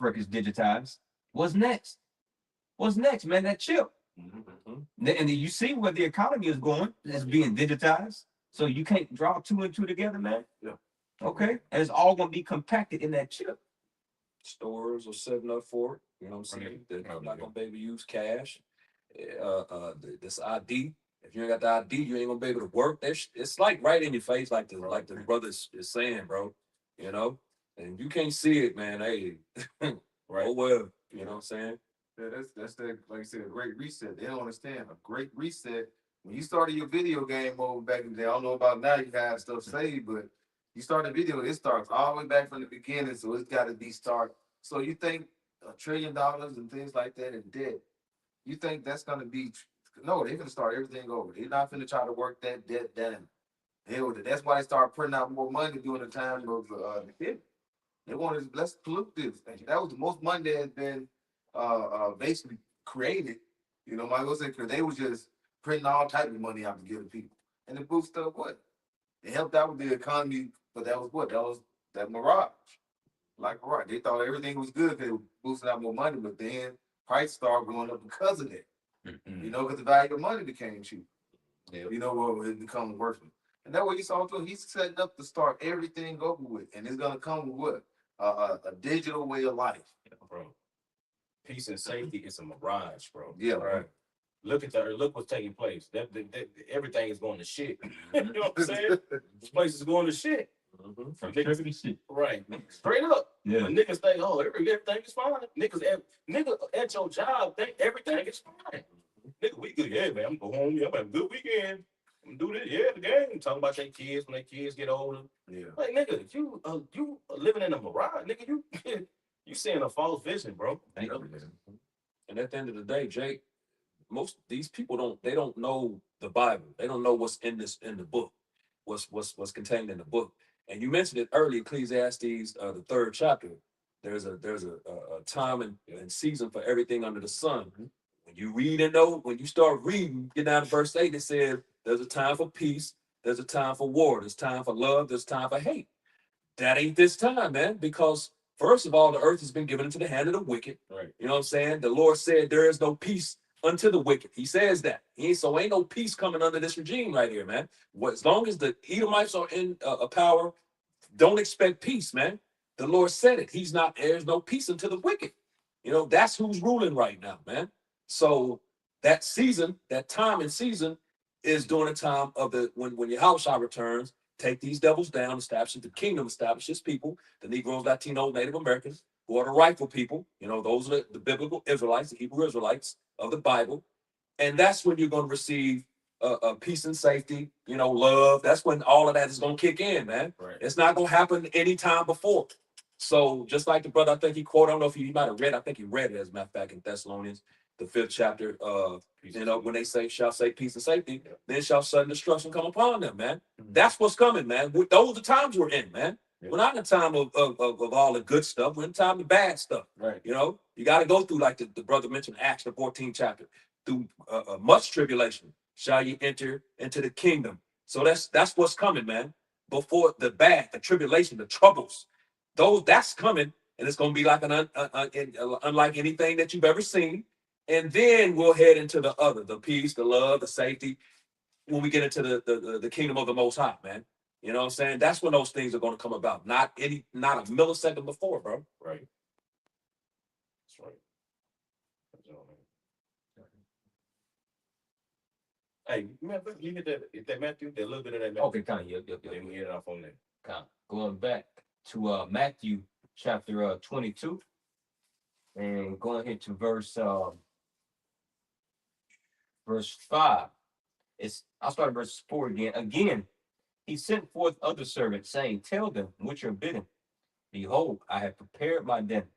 [SPEAKER 1] records digitized. What's next? What's next, man? That chip. And then you see where the economy is going. It's being digitized. So you can't draw 2 and 2 together, man.
[SPEAKER 2] Yeah.
[SPEAKER 1] Okay. And it's all gonna be compacted in that chip.
[SPEAKER 5] Stores are setting up for it. You know what I'm saying? They're not gonna be able to use cash. This ID. If you ain't got the ID, you ain't gonna be able to work. It's like right in your face, like the brother is saying, bro. And you can't see it, man. Hey, right. Oh well. You know what I'm saying?
[SPEAKER 2] Yeah, that's that, like I said, a great reset. They don't understand a great reset. When you started your video game mode back in the day, I don't know about now, you have stuff saved, but you start a video, it starts all the way back from the beginning, so it's got to be start. So you think $1 trillion and things like that in debt, you think that's going to be, no, they're going to start everything over. They're not going to try to work that debt down. That's why they start printing out more money during the time of the hit. They wanted, let's pollute this. That was the most money that had been basically created, Michael said, because they was just printing all type of money out to give to people. And it boosted up what? It helped out with the economy, but that was what? That was that mirage. Like mirage. They thought everything was good because it was boosting out more money, but then price started going up because of that. Because the value of money became cheap.
[SPEAKER 5] Yeah.
[SPEAKER 2] It becomes worthless. And that way you saw too, he's setting up to start everything over with. And it's gonna come with what? A digital way of life.
[SPEAKER 3] Yeah, bro. Peace and safety is a mirage, bro.
[SPEAKER 2] Yeah, right.
[SPEAKER 3] Look what's taking place. That everything is going to shit. You know what I'm saying? This place is going to shit.
[SPEAKER 1] From shit.
[SPEAKER 3] Right. Straight up.
[SPEAKER 1] Yeah.
[SPEAKER 3] When niggas think, oh, everything is fine. Nigga at your job think everything is fine. Nigga, we good. Yeah, man. I'm going home. Yeah, I'm having a good weekend. I'm do this. Yeah, the game. Talking about their kids when their kids get older.
[SPEAKER 2] Yeah.
[SPEAKER 3] Like, nigga, you living in a mirage, nigga. You seeing a false vision, bro.
[SPEAKER 5] And at the end of the day, Jake, most these people don't know the Bible. They don't know what's in the book, what's contained in the book. And you mentioned it earlier, Ecclesiastes, the 3rd chapter. There's a time and season for everything under the sun. When you read when you start reading, get down to verse 8, it says there's a time for peace There's a time for war. There's time for love. There's time for hate. That ain't this time, man, because first of all, the earth has been given into the hand of the wicked.
[SPEAKER 3] Right.
[SPEAKER 5] You know what I'm saying? The Lord said there is no peace unto the wicked. He says that. So ain't no peace coming under this regime right here, man. As long as the Edomites are in power, don't expect peace, man. The Lord said it. There's no peace unto the wicked. You know, that's who's ruling right now, man. So that season, that time and season is during the time of when Yahushua returns. Take these devils down, establish the kingdom, establish his people, the Negroes, Latinos, Native Americans, who are the rightful people. You know, those are the biblical Israelites, the Hebrew Israelites of the Bible. And that's when you're going to receive peace and safety, you know, love. That's when all of that is going to kick in, man.
[SPEAKER 3] Right.
[SPEAKER 5] It's not going to happen any time before. So just like the brother, I think he quoted, I don't know if he might have read, I think he read it as a matter of fact in Thessalonians, the 5th chapter, you know, when they shall say peace and safety, then shall sudden destruction come upon them, man. That's what's coming, man. Those are the times we're in, man.
[SPEAKER 3] Yeah.
[SPEAKER 5] We're not in the time of all the good stuff. We're in the time of bad stuff.
[SPEAKER 3] Right.
[SPEAKER 5] You know, you got to go through, like the brother mentioned, Acts, the 14th chapter, through much tribulation shall you enter into the kingdom. So that's what's coming, man. Before the bad, the tribulation, the troubles, that's coming, and it's going to be like unlike anything that you've ever seen. And then we'll head into the peace, the love, the safety, when we get into the kingdom of the Most High, man. You know what I'm saying? That's when those things are going to come about. Not a millisecond before, bro.
[SPEAKER 3] Right. That's right. That's all, man. Hey, you get that Matthew, that little bit of that Matthew.
[SPEAKER 1] Okay, kind of. Yep.
[SPEAKER 3] Then we get it off on that.
[SPEAKER 1] Kind of. Going back to Matthew chapter 22, and going here to verse 5. I'll start at verse 4 again. Again, he sent forth other servants, saying, tell them which are bidden, behold, I have prepared my dinner.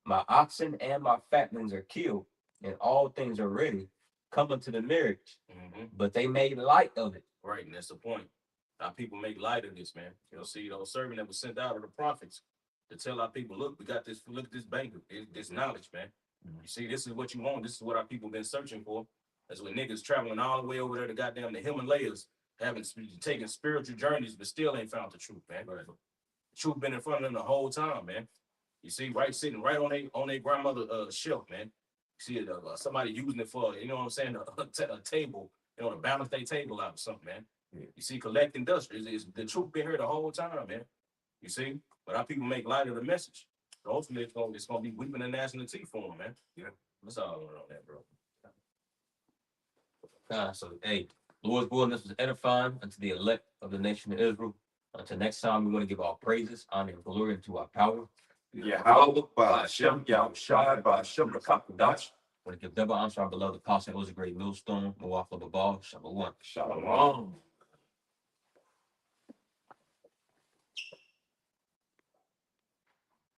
[SPEAKER 1] My oxen and my fatlings are killed, and all things are ready. Come unto the marriage.
[SPEAKER 3] Mm-hmm.
[SPEAKER 1] But they made light of it.
[SPEAKER 3] Right, and that's the point. Our people make light of this, man. You'll see those servants that was sent out of the prophets to tell our people, look, we got this, look at this banquet, this knowledge, man. You see, this is what you want. This is what our people been searching for. That's what niggas traveling all the way over there to goddamn the Himalayas, taking spiritual journeys, but still ain't found the truth, man. Right. The truth been in front of them the whole time, man. You see, sitting right on their grandmother shelf, man. You see somebody using it for, you know what I'm saying, a table, you know, to balance their table out or something, man. Yeah. You see, collecting dust. The truth been here the whole time, man. You see, but our people make light of the message. So ultimately, it's gonna be weeping and gnashing of teeth for them, man. Yeah, that's all I learned on that, bro.
[SPEAKER 1] So, hey, Lord's willing, this was edifying unto the elect of the nation of Israel. Until next time, we're going to give all praises, honor, and glory into our power.
[SPEAKER 5] Yeah, by Shem Yahushai, by Shem Rakakadash.
[SPEAKER 1] I want to give double honor to our beloved apostle, who was a great millstone, Moaf Babal, Shalom.
[SPEAKER 5] Shalom.